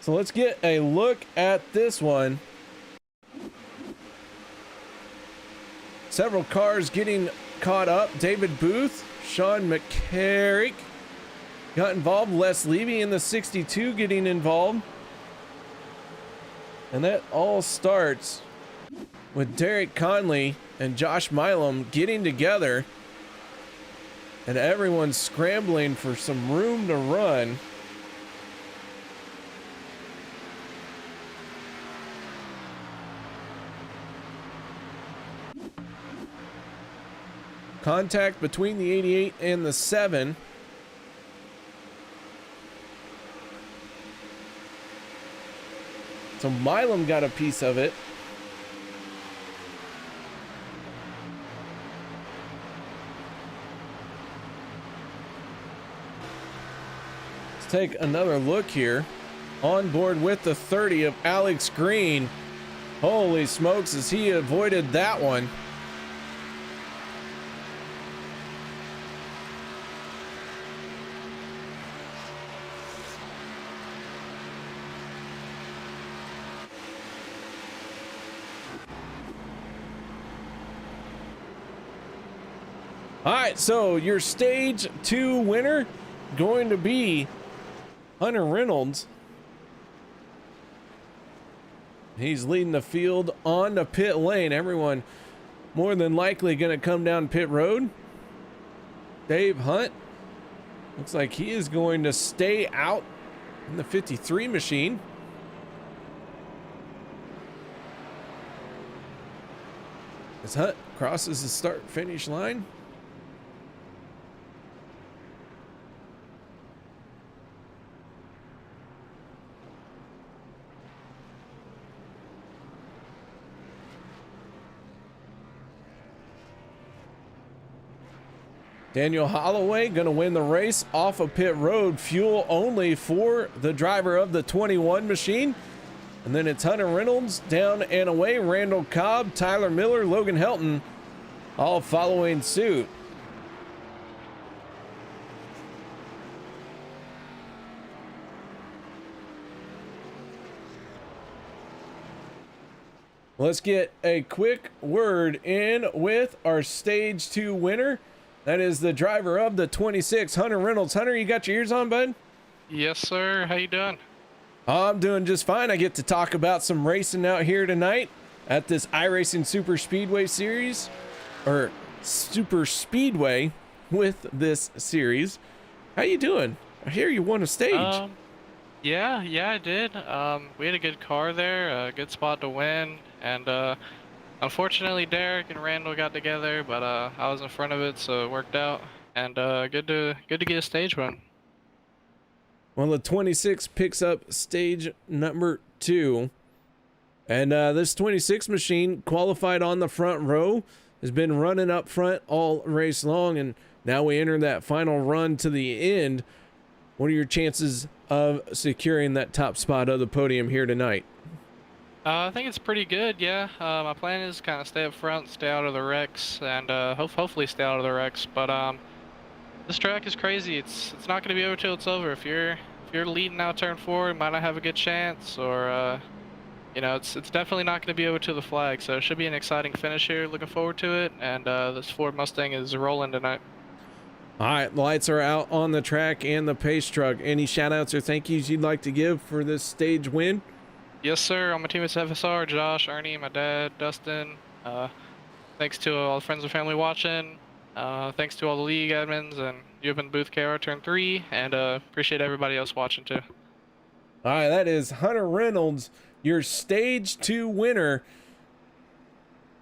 So let's get a look at this one. Several cars getting caught up. David Booth, Sean McCarrick got involved. Les Levy in the 62 getting involved. And that all starts with Derek Conley and Josh Milam getting together. And everyone's scrambling for some room to run. Contact between the 88 and the 7. So Milam got a piece of it. Let's take another look here. On board with the 30 of Alex Green. Holy smokes, as he avoided that one. All right, so your stage 2 winner going to be Hunter Reynolds. He's leading the field on the pit lane. Everyone more than likely going to come down pit road. Dave Hunt looks like he is going to stay out in the 53 machine. As Hunt crosses the start-finish line. Daniel Holloway going to win the race off of pit road, fuel only for the driver of the 21 machine. And then it's Hunter Reynolds down and away, Randall Cobb, Tyler Miller, Logan Helton, all following suit. Let's get a quick word in with our stage 2 winner. That is the driver of the 26, Hunter Reynolds. Hunter, you got your ears on, bud? Yes, sir. How you doing? I'm doing just fine. I get to talk about some racing out here tonight at this iRacing Superspeedway series, or Superspeedway with this series. How you doing? I hear you won a stage. Yeah, I did. We had a good car there, a good spot to win, and unfortunately Derek and Randall got together, but I was in front of it, so it worked out. And good to get a stage win. Well, the 26 picks up stage number 2. And this 26 machine qualified on the front row, has been running up front all race long, and now we enter that final run to the end. What are your chances of securing that top spot of the podium here tonight? I think it's pretty good, yeah. My plan is kind of stay up front, stay out of the wrecks, and hopefully stay out of the wrecks. But this track is crazy. It's not going to be over till it's over. If you're leading out turn 4, you might not have a good chance, or you know, it's definitely not going to be over to the flag. So it should be an exciting finish here. Looking forward to it. And this Ford Mustang is rolling tonight. All right, the lights are out on the track and the pace truck. Any shout outs or thank yous you'd like to give for this stage win? Yes, sir. On my team, it's FSR, Josh, Ernie, my dad, Dustin. Thanks to all the friends and family watching. Thanks to all the league admins and you up in booth KR turn 3, and appreciate everybody else watching too. All right, that is Hunter Reynolds, your stage 2 winner.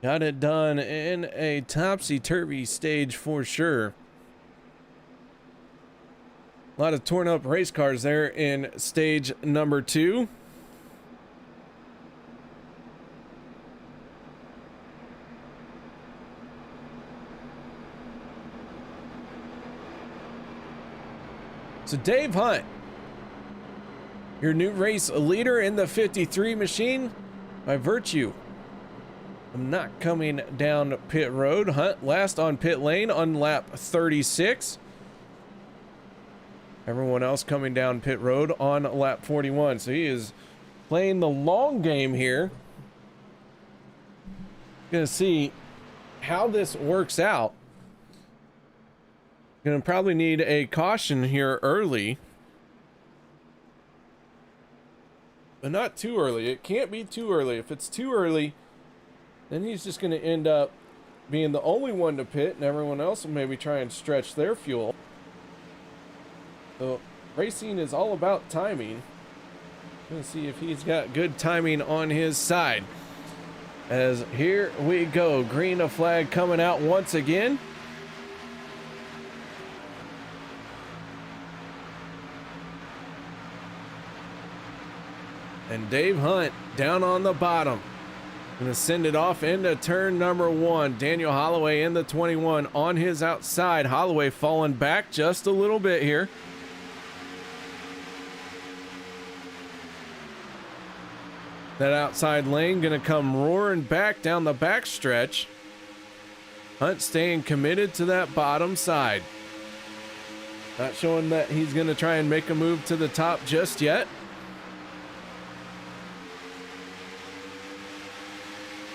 Got it done in a topsy-turvy stage for sure. A lot of torn up race cars there in stage number 2. So Dave Hunt, your new race leader in the 53 machine, by virtue of not coming down pit road. Hunt last on pit lane on lap 36. Everyone else coming down pit road on lap 41. So he is playing the long game here. Gonna see how this works out. Gonna probably need a caution here early, but not too early. It can't be too early. If it's too early, then he's just gonna end up being the only one to pit, and everyone else will maybe try and stretch their fuel. So racing is all about timing. Gonna see if he's got good timing on his side. As here we go, green flag coming out once again. And Dave Hunt down on the bottom. Gonna send it off into turn number 1. Daniel Holloway in the 21 on his outside. Holloway falling back just a little bit here. That outside lane gonna come roaring back down the back stretch. Hunt staying committed to that bottom side. Not showing that he's gonna try and make a move to the top just yet.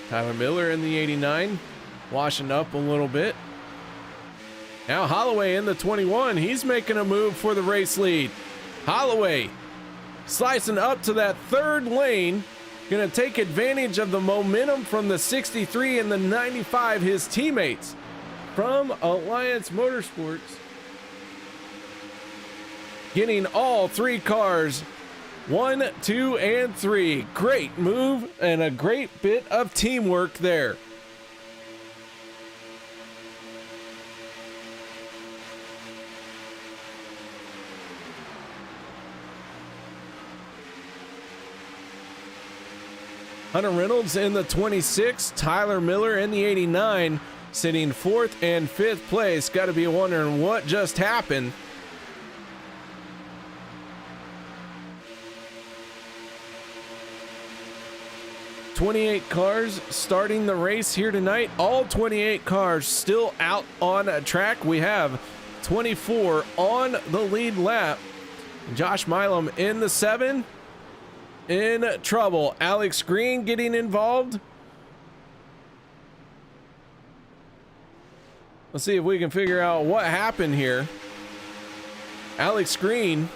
Tyler Miller in the 89, washing up a little bit. Now Holloway in the 21. He's making a move for the race lead. Holloway slicing up to that third lane. Going to take advantage of the momentum from the 63 and the 95, his teammates from Alliance Motorsports. Getting all 3 cars, 1, 2, and 3. Great move and a great bit of teamwork there. Hunter Reynolds in the 26, Tyler Miller in the 89, sitting 4th and 5th place. Got to be wondering what just happened. "28 cars starting the race here tonight. All 28 cars still out on track. We have 24 on the lead lap. Josh Milam in the 7. In trouble. Alex Green getting involved Let's see if we can figure out what happened here. Alex Green,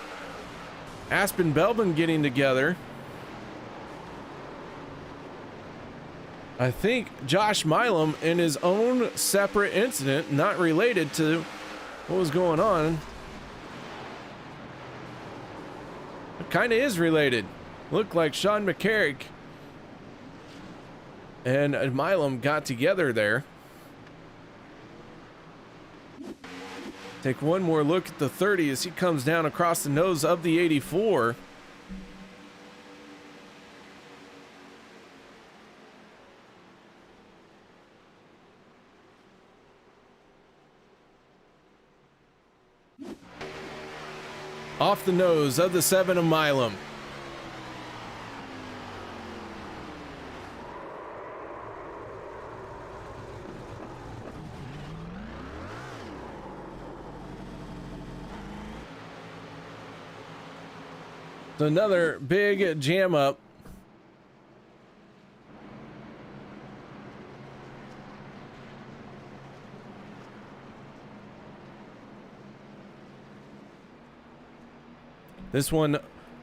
Aspen Belbin getting together. I think Josh Milam in his own separate incident, not related to what was going on. It kind of is related. Looked like Sean McCarrick and Milam got together there. Take one more look at the 30 as he comes down across the nose of the 84. Off the nose of the 7 of Milam. Another big jam up. This one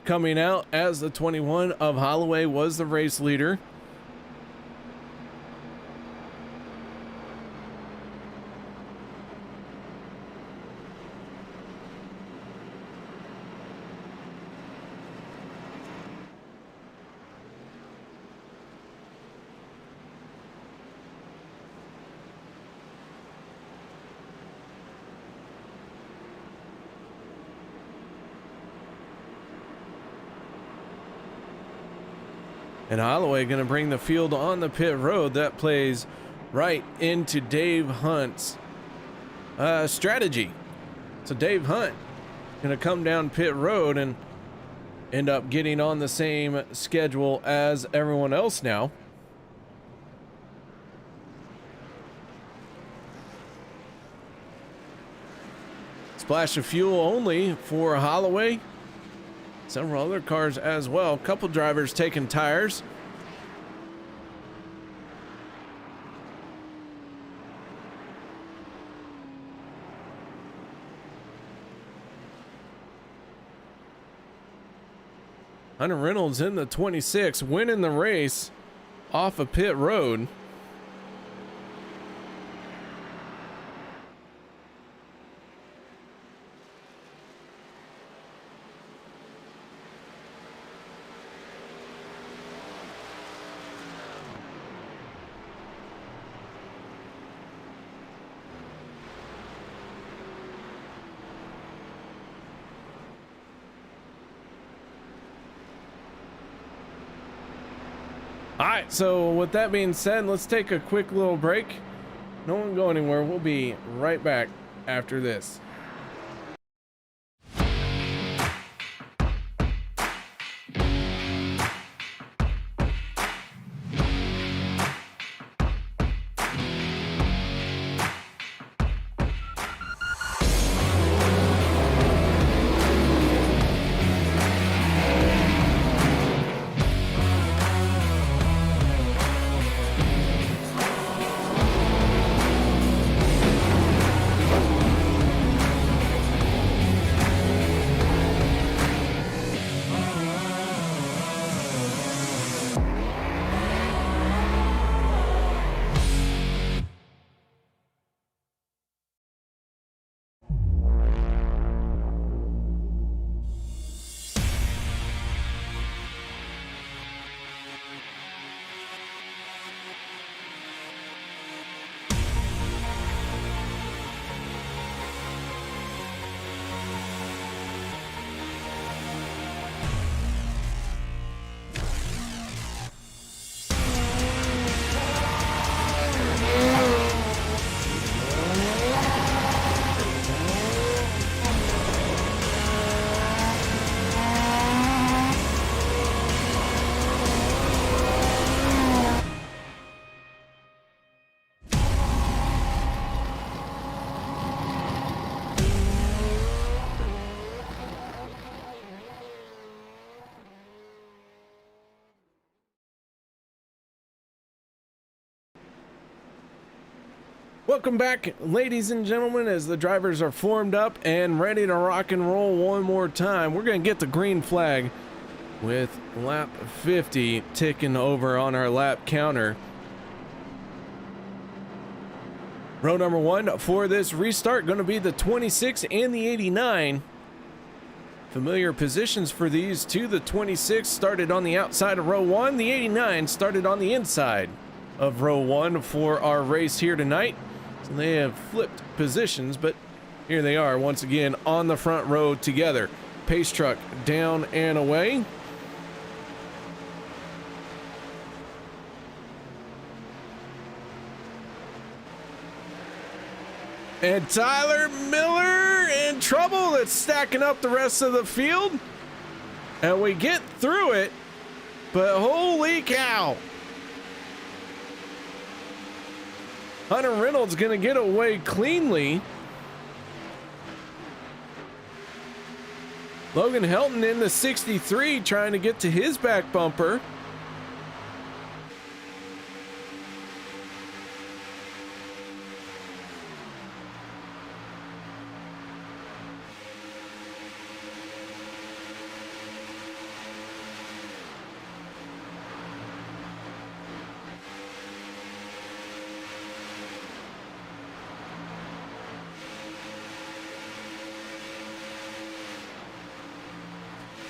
coming out as the 21 of Holloway was the race leader. And Holloway going to bring the field on the pit road. That plays right into Dave Hunt's strategy. So Dave Hunt going to come down pit road and end up getting on the same schedule as everyone else now. Splash of fuel only for Holloway. Several other cars as well. A couple drivers taking tires. Hunter Reynolds in the 26, winning the race off of pit road. All right, so with that being said, let's take a quick little break. No one go anywhere. We'll be right back after this. Welcome back, ladies and gentlemen, as the drivers are formed up and ready to rock and roll one more time. We're going to get the green flag with lap 50 ticking over on our lap counter. Row number 1 for this restart going to be the 26 and the 89. Familiar positions for these two. The 26 started on the outside of row 1. The 89 started on the inside of row 1 for our race here tonight. So they have flipped positions, but here they are once again on the front row together. Pace truck down and away. And Tyler Miller in trouble. That's stacking up the rest of the field. And we get through it, but holy cow. Hunter Reynolds gonna get away cleanly. Logan Helton in the 63 trying to get to his back bumper.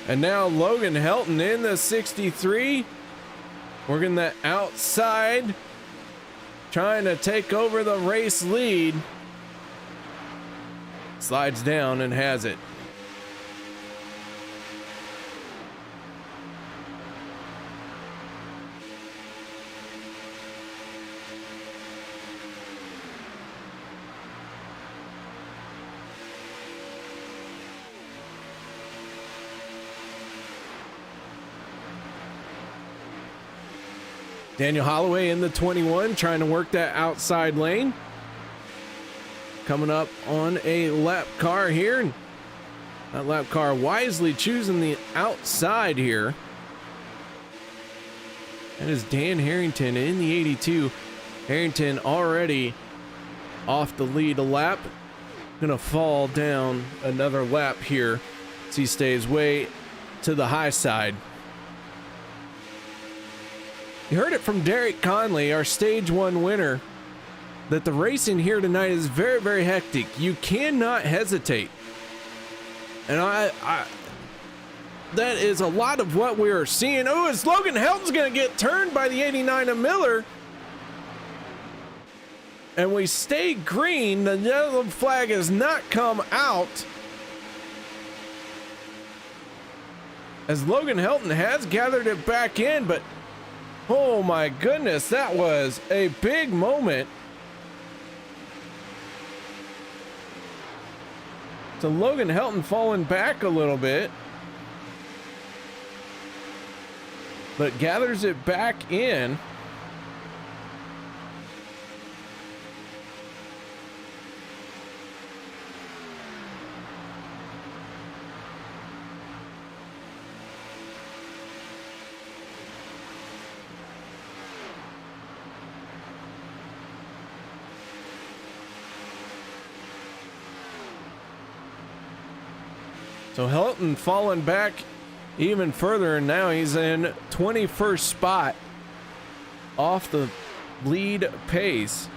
And now Logan Helton in the 63, working the outside, trying to take over the race lead. Slides down and has it. Daniel Holloway in the 21 trying to work that outside lane. Coming up on a lap car here. And that lap car wisely choosing the outside here. That is Dan Harrington in the 82. Harrington already off the lead a lap. Gonna fall down another lap here as he stays way to the high side. You heard it from Derek Conley, our stage 1 winner, that the racing here tonight is very, very hectic. You cannot hesitate. And that is a lot of what we are seeing. Oh, is Logan Helton's going to get turned by the 89 of Miller. And we stay green. The yellow flag has not come out, as Logan Helton has gathered it back in, but oh my goodness, that was a big moment. So Logan Helton falling back a little bit, but gathers it back in. So Helton falling back even further, and now he's in 21st spot off the lead pace.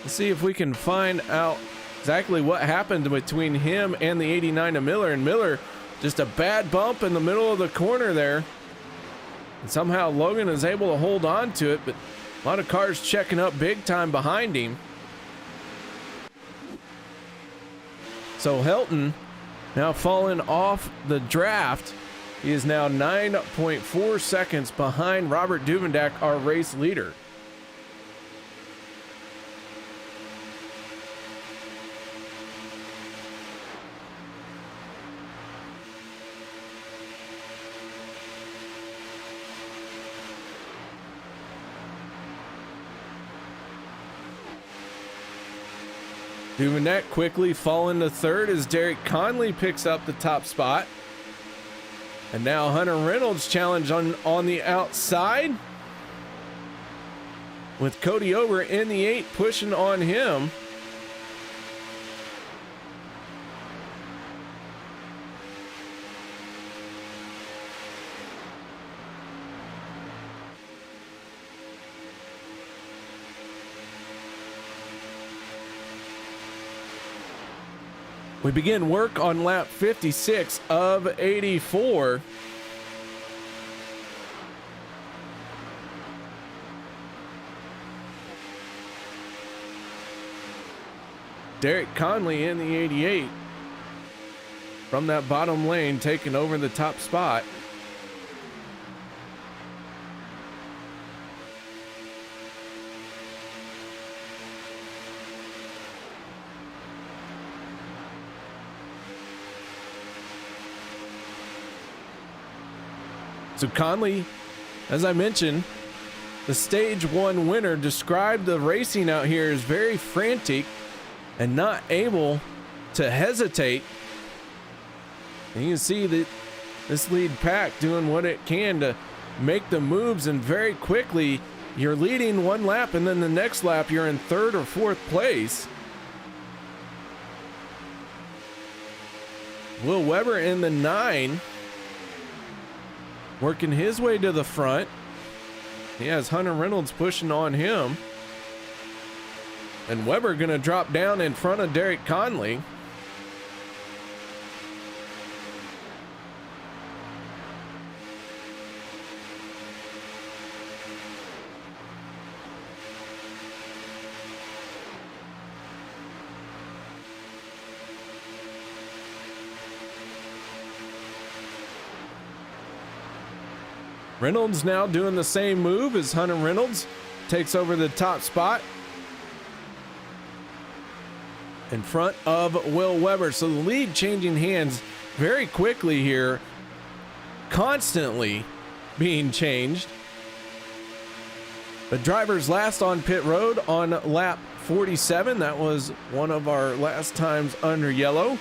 Let's see if we can find out exactly what happened between him and the 89 of Miller. And Miller, just a bad bump in the middle of the corner there. And somehow Logan is able to hold on to it, but a lot of cars checking up big time behind him. So Helton now falling off the draft. He is now 9.4 seconds behind Robert Duvendak, our race leader. Duvendak quickly falling to third as Derek Conley picks up the top spot. And now Hunter Reynolds challenge on the outside. with Cody Ober in the 8 pushing on him. We begin work on lap 56 of 84. Derek Conley in the 88 from that bottom lane, taking over the top spot. So Conley, as I mentioned, the stage 1 winner, described the racing out here as very frantic and not able to hesitate. And you can see that this lead pack doing what it can to make the moves, and very quickly you're leading 1 lap, and then the next lap you're in 3rd or 4th place. Will Weber in the 9, working his way to the front. He has Hunter Reynolds pushing on him. And Weber going to drop down in front of Derek Conley. Reynolds now doing the same move as Hunter Reynolds takes over the top spot in front of Will Weber. So the lead changing hands very quickly here, constantly being changed. The drivers last on pit road on lap 47. That was one of our last times under yellow.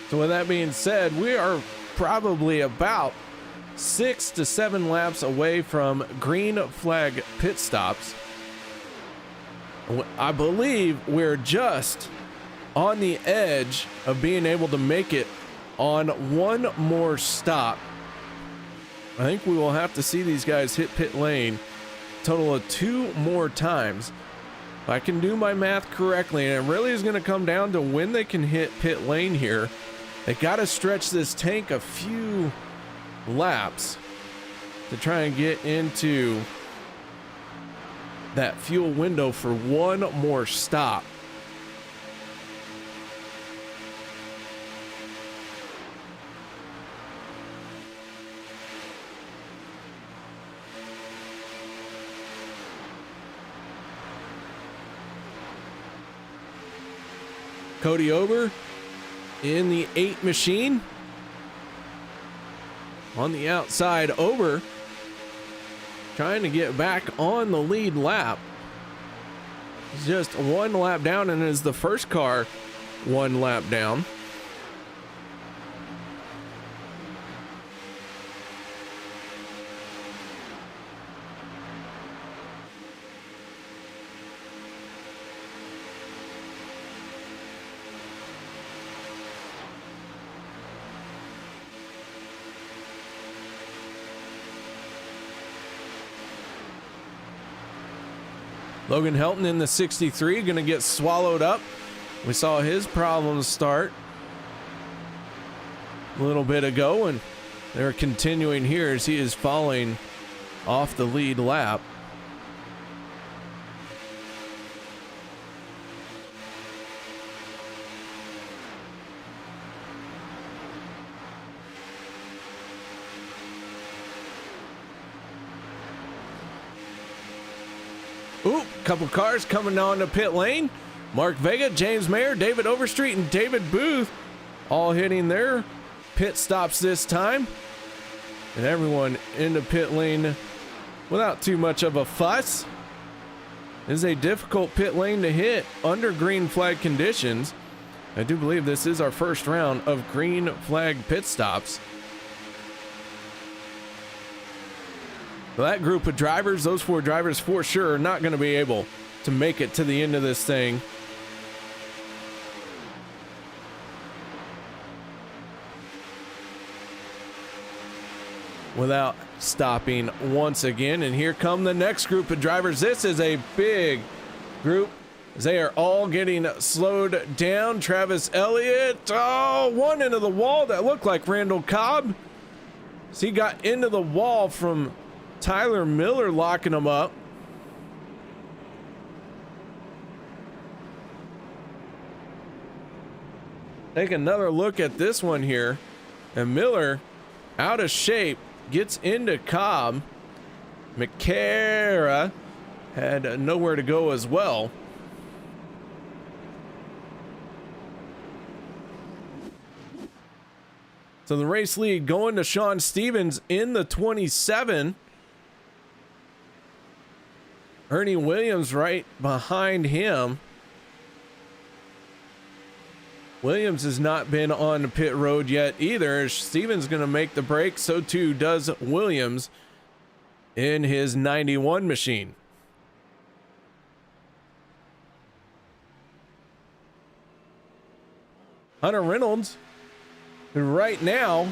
So with that being said, we are probably about 6 to 7 laps away from green flag pit stops. I believe we're just on the edge of being able to make it on one more stop. I think we will have to see these guys hit pit lane a total of 2 more times. If I can do my math correctly, and it really is going to come down to when they can hit pit lane here. They got to stretch this tank a few laps to try and get into that fuel window for one more stop. Cody Ober in the 8 machine. On the outside, Ober trying to get back on the lead lap. He's just 1 lap down and is the first car 1 lap down. Logan Helton in the 63 going to get swallowed up. We saw his problems start a little bit ago, and they're continuing here as he is falling off the lead lap. Ooh, couple cars coming on to pit lane. Mark Vega, James Mayer, David Overstreet, and David Booth all hitting their pit stops this time. And everyone into pit lane without too much of a fuss. It is a difficult pit lane to hit under green flag conditions. I do believe this is our first round of green flag pit stops. That group of drivers, those 4 drivers for sure, are not going to be able to make it to the end of this thing. Without stopping once again. And here come the next group of drivers. This is a big group. They are all getting slowed down. Travis Elliott, oh, one into the wall. That looked like Randall Cobb. So he got into the wall from Tyler Miller locking him up. Take another look at this one here. And Miller, out of shape, gets into Cobb. McCara had nowhere to go as well. So the race lead going to Sean Stevens in the 27. Ernie Williams right behind him. Williams has not been on the pit road yet either. Stevens going to make the break. So too does Williams in his 91 machine. Hunter Reynolds, who right now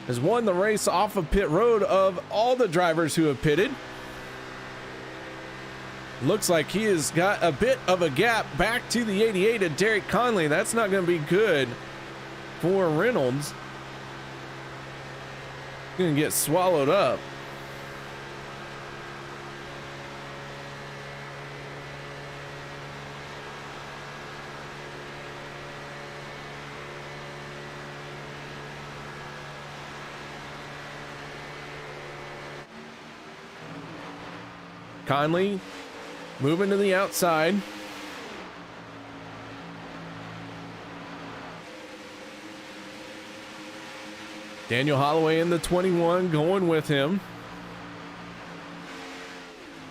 has won the race off of pit road of all the drivers who have pitted. Looks like he has got a bit of a gap back to the 88 of Derek Conley. That's not going to be good for Reynolds. Going to get swallowed up. Conley moving to the outside. Daniel Holloway in the 21 going with him.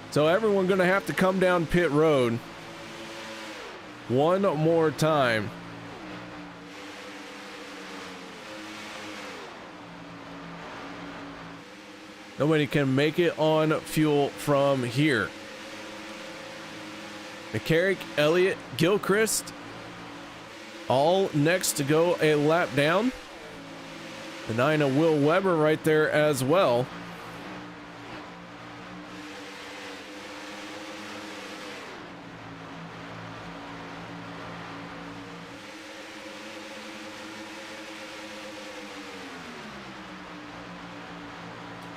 So everyone going to have to come down pit road one more time. Nobody can make it on fuel from here. McCarrick, Elliott, Gilchrist, all next to go a lap down. The 9 of Will Weber right there as well.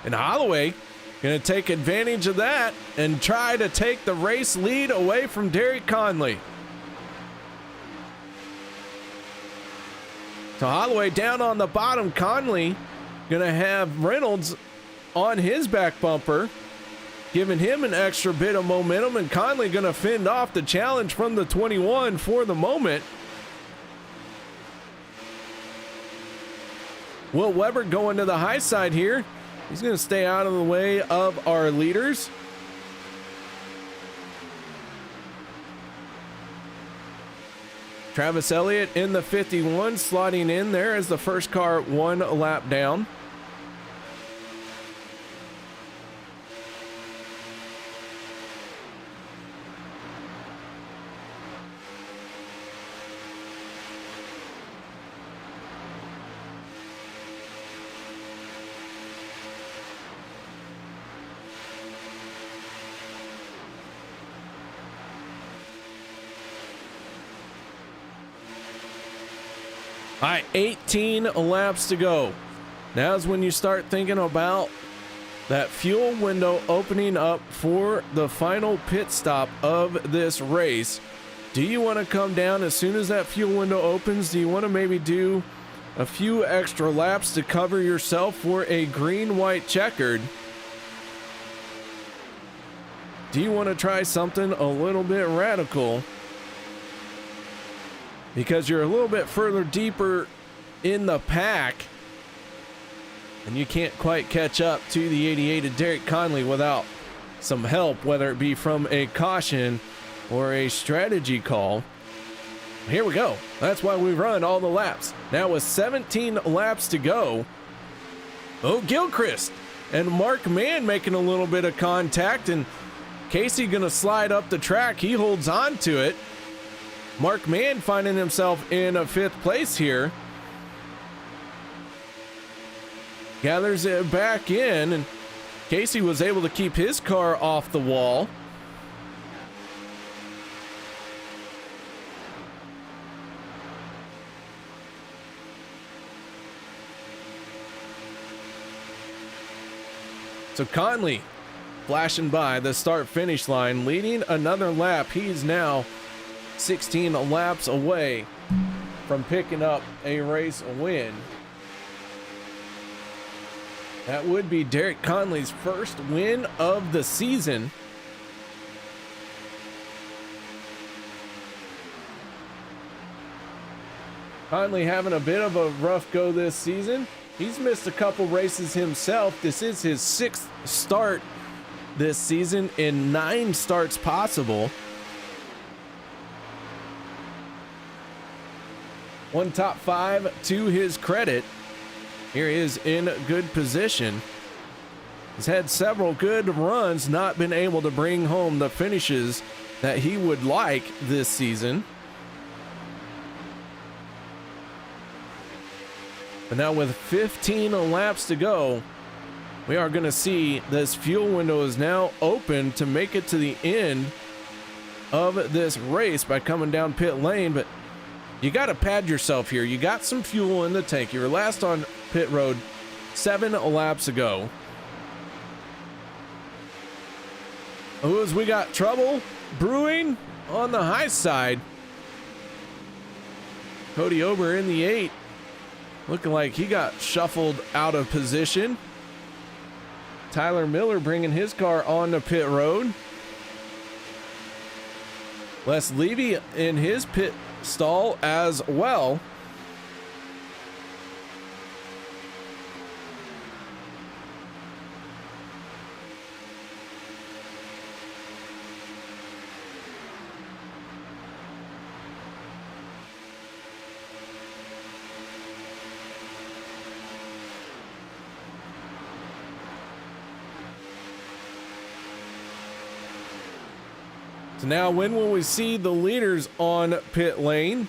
And Holloway going to take advantage of that and try to take the race lead away from Derek Conley. So Holloway down on the bottom. Conley going to have Reynolds on his back bumper, giving him an extra bit of momentum, and Conley going to fend off the challenge from the 21 for the moment. Will Weber going to the high side here. He's going to stay out of the way of our leaders. Travis Elliott in the 51, slotting in there as the first car one lap down. All right, 18 laps to go. Now's when you start thinking about that fuel window opening up for the final pit stop of this race. Do you want to come down as soon as that fuel window opens? Do you want to maybe do a few extra laps to cover yourself for a green-white checkered? Do you want to try something a little bit radical? Because you're a little bit further deeper in the pack and you can't quite catch up to the 88 of Derek Conley without some help, whether it be from a caution or a strategy call. Here we go. That's why we run all the laps. Now with 17 laps to go. Oh, Gilchrist and Mark Mann making a little bit of contact, and Casey gonna slide up the track. He holds on to it. Mark Mann finding himself in a 5th place here. Gathers it back in, and Casey was able to keep his car off the wall. So Conley flashing by the start-finish line, leading another lap. He's now 16 laps away from picking up a race win. That would be Derek Conley's first win of the season. Conley having a bit of a rough go this season. He's missed a couple races himself. This is his 6th start this season in 9 starts possible. One top 5 to his credit. Here he is in good position. He's had several good runs, not been able to bring home the finishes that he would like this season. But now with 15 laps to go, we are going to see this fuel window is now open to make it to the end of this race by coming down pit lane. But you got to pad yourself here. You got some fuel in the tank. You were last on pit road 7 laps ago. Oh, as we got trouble brewing on the high side. Cody Ober in the 8. Looking like he got shuffled out of position. Tyler Miller bringing his car on the pit road. Les Levy in his pit stall as well. So now when will we see the leaders on pit lane?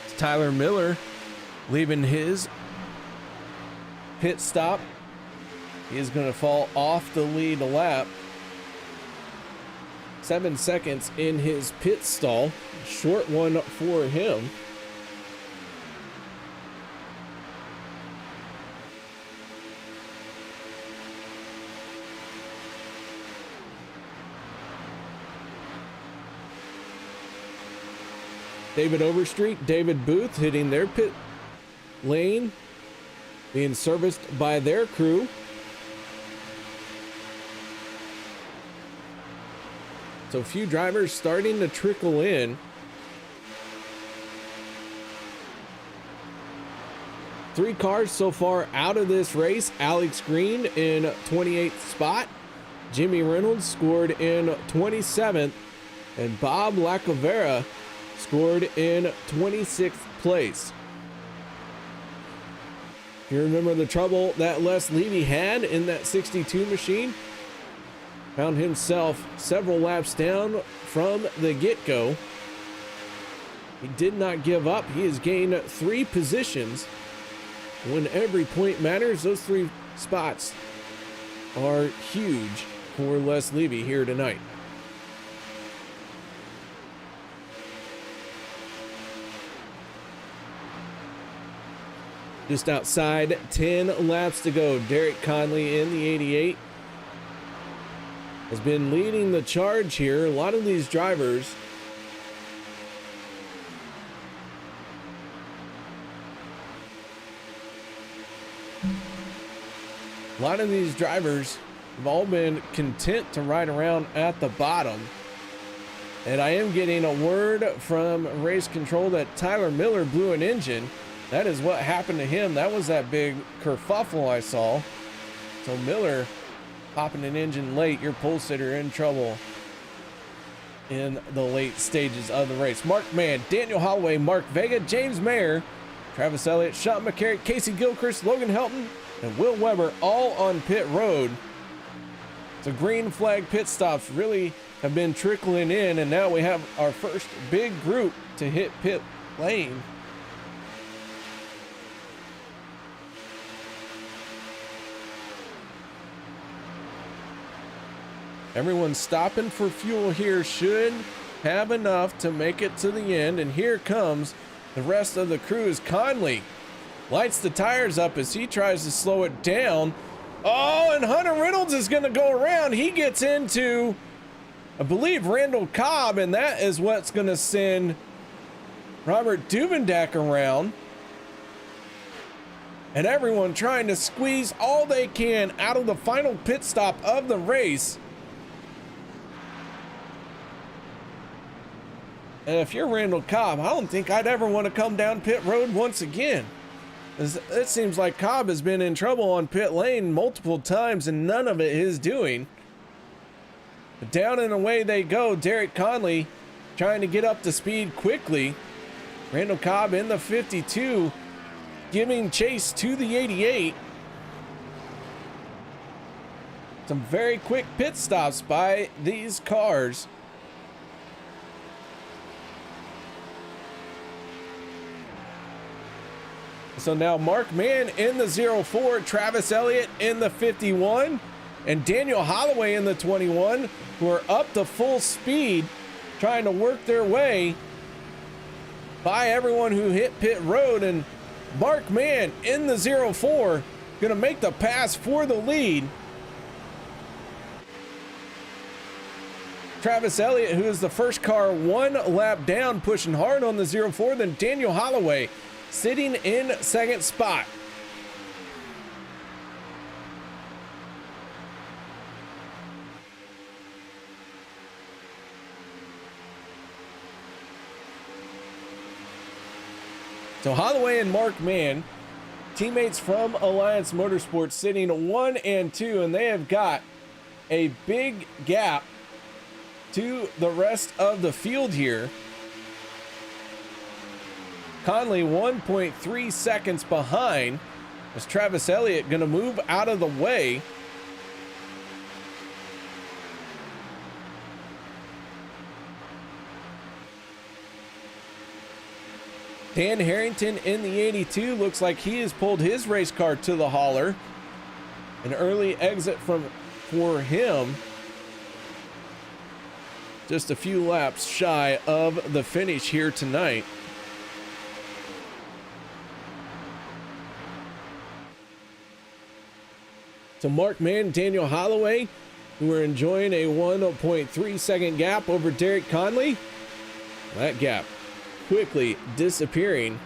It's Tyler Miller leaving his pit stop. He is going to fall off the lead lap. 7 seconds in his pit stall. Short one for him. David Overstreet, David Booth hitting their pit lane, being serviced by their crew. So a few drivers starting to trickle in. Three cars so far out of this race. Alex Green in 28th spot. Jimmy Reynolds scored in 27th. And Bob Lacovera scored in 26th place. You remember the trouble that Les Levy had in that 62 machine? Found himself several laps down from the get-go. He did not give up. He has gained 3 positions. When every point matters, those 3 spots are huge for Les Levy here tonight. Just outside 10 laps to go. Derek Conley in the 88 has been leading the charge here. A lot of these drivers have all been content to ride around at the bottom. And I am getting a word from race control that Tyler Miller blew an engine. that is what happened to him. That was that big kerfuffle I saw. So Miller popping an engine late, your pole sitter in trouble in the late stages of the race. Mark Mann, Daniel Holloway, Mark Vega, James Mayer, Travis Elliott, Sean McCarrick, Casey Gilchrist, Logan Helton, and Will Weber all on pit road. So green flag pit stops really have been trickling in, and now we have our first big group to hit pit lane. Everyone stopping for fuel here should have enough to make it to the end. And here comes the rest of the crew as Conley lights the tires up as he tries to slow it down. Oh, and Hunter Reynolds is going to go around. He gets into, I believe, Randall Cobb, and that is what's going to send Robert Duvendak around. And everyone trying to squeeze all they can out of the final pit stop of the race. And if you're Randall Cobb, I don't think I'd ever want to come down pit road once again. It seems like Cobb has been in trouble on pit lane multiple times and none of it his doing. But down and away they go. Derek Conley trying to get up to speed quickly. Randall Cobb in the 52 giving chase to the 88. Some very quick pit stops by these cars. So now Mark Mann in the 04, Travis Elliott in the 51, and Daniel Holloway in the 21, who are up to full speed, trying to work their way by everyone who hit pit road. And Mark Mann in the 04, gonna make the pass for the lead. Travis Elliott, who is the first car one lap down, pushing hard on the 04, then Daniel Holloway sitting in second spot. So Holloway and Mark Mann, teammates from Alliance Motorsports, sitting 1 and 2, and they have got a big gap to the rest of the field here. Conley 1.3 seconds behind. Is Travis Elliott going to move out of the way? Dan Harrington in the 82 looks like he has pulled his race car to the hauler. An early exit for him. Just a few laps shy of the finish here tonight. So Mark Mann, Daniel Holloway, who are enjoying a 1.3 second gap over Derek Conley. That gap quickly disappearing.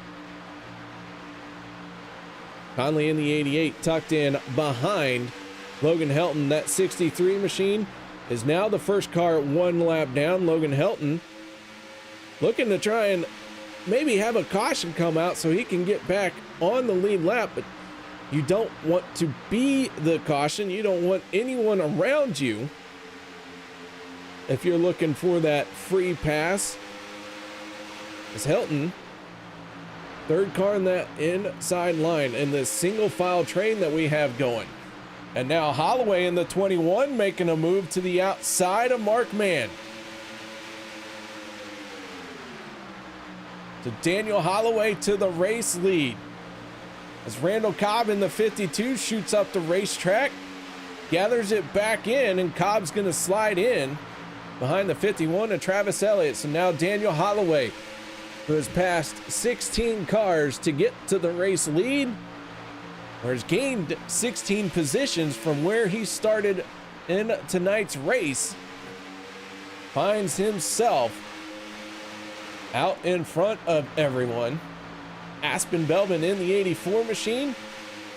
Conley in the 88 tucked in behind Logan Helton. That 63 machine is now the first car one lap down. Logan Helton looking to try and maybe have a caution come out so he can get back on the lead lap, but you don't want to be the caution. You don't want anyone around you if you're looking for that free pass. As Helton, third car in that inside line in this single file train that we have going. And now Holloway in the 21 making a move to the outside of Mark Mann. So Daniel Holloway to the race lead. As Randall Cobb in the 52 shoots up the racetrack, gathers it back in, and Cobb's going to slide in behind the 51 and Travis Elliott. So now Daniel Holloway, who has passed 16 cars to get to the race lead, or has gained 16 positions from where he started in tonight's race, finds himself out in front of everyone. Aspen Belbin in the 84 machine,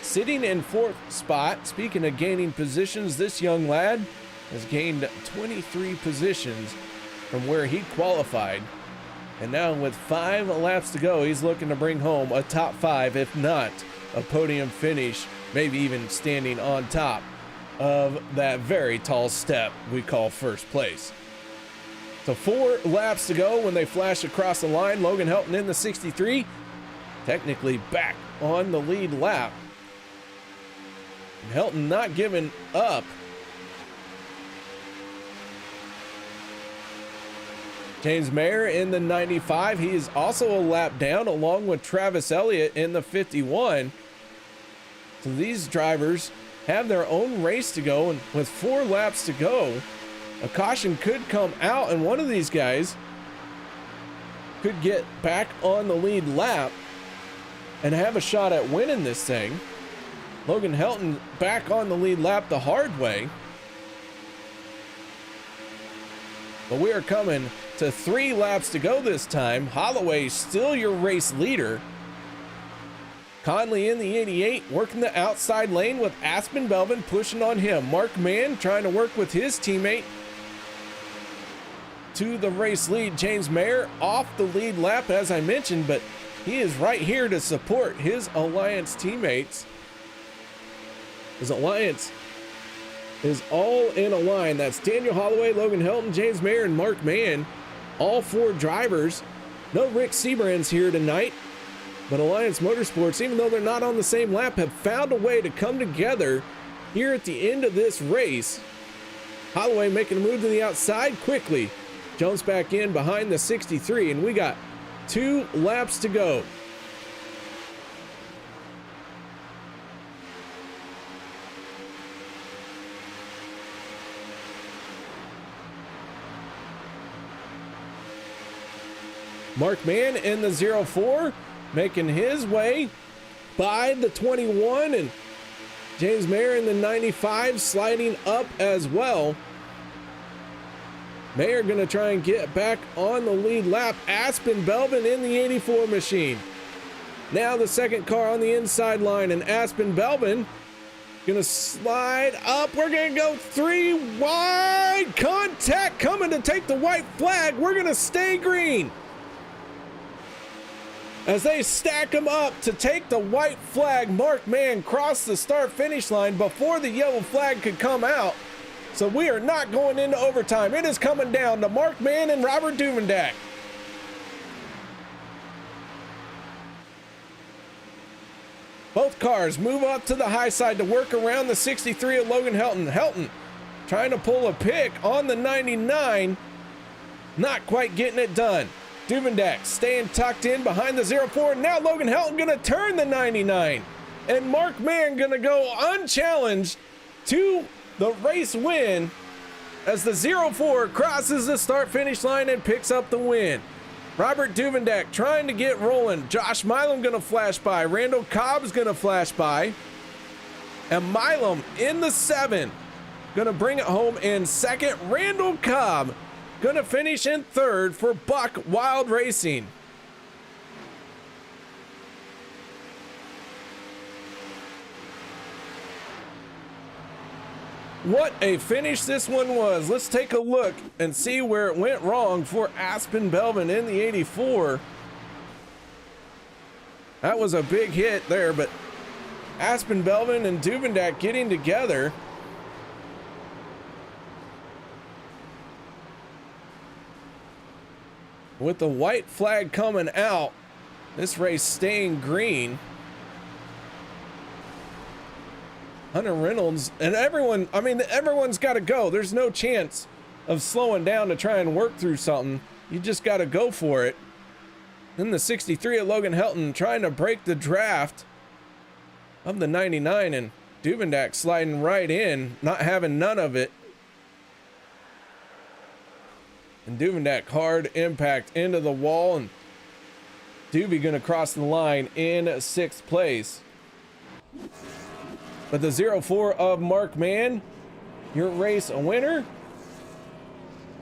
sitting in fourth spot. Speaking of gaining positions, this young lad has gained 23 positions from where he qualified. And now with 5 laps to go, he's looking to bring home a top 5, if not a podium finish, maybe even standing on top of that very tall step we call first place. So 4 laps to go when they flash across the line. Logan Helton in the 63, technically back on the lead lap. And Helton not giving up. James Mayer in the 95, he is also a lap down along with Travis Elliott in the 51. So these drivers have their own race to go, and with 4 laps to go, a caution could come out and one of these guys could get back on the lead lap and have a shot at winning this thing. Logan Helton back on the lead lap the hard way. But we are coming to 3 laps to go this time. Holloway still your race leader. Conley in the 88 working the outside lane with Aspen Belvin pushing on him. Mark Mann trying to work with his teammate to the race lead. James Mayer off the lead lap as I mentioned, but he is right here to support his Alliance teammates. His Alliance is all in a line. That's Daniel Holloway, Logan Helton, James Mayer, and Mark Mann. All 4 drivers. No Rick Seabrand's here tonight, but Alliance Motorsports, even though they're not on the same lap, have found a way to come together here at the end of this race. Holloway making a move to the outside quickly. Jones back in behind the 63, and we got 2 laps to go. Mark Mann in the 04 making his way by the 21, and James Mayer in the 95 sliding up as well. Mayer gonna try and get back on the lead lap. Aspen Belvin in the 84 machine. Now the second car on the inside line, and Aspen Belvin gonna slide up. We're gonna go 3 wide. Contact coming to take the white flag. We're gonna stay green. As they stack them up to take the white flag, Mark Mann crossed the start-finish line before the yellow flag could come out. So we are not going into overtime. It is coming down to Mark Mann and Robert Duvendak. Both cars move up to the high side to work around the 63 of Logan Helton. Helton trying to pull a pick on the 99. Not quite getting it done. Duvendak staying tucked in behind the 04. Now Logan Helton gonna turn the 99. And Mark Mann gonna go unchallenged to the race win as the 04 crosses the start-finish line and picks up the win. Robert Duvendak trying to get rolling. Josh Milam gonna flash by. Randall Cobb's gonna flash by. And Milam in the 7 gonna bring it home in second. Randall Cobb gonna finish in third for Buck Wild Racing. What a finish this one was. Let's take a look and see where it went wrong for Aspen Belvin in the 84. That was a big hit there, but Aspen Belvin and Duvendak getting together. With the white flag coming out, this race staying green. Hunter Reynolds and everyone, I mean, everyone's got to go. There's no chance of slowing down to try and work through something. You just got to go for it. Then the 63 of Logan Helton trying to break the draft of the 99, and Duvendak sliding right in, not having none of it. And Duvendak hard impact into the wall, and Doobie gonna cross the line in 6th place. But the 04 of Mark Mann, your race winner,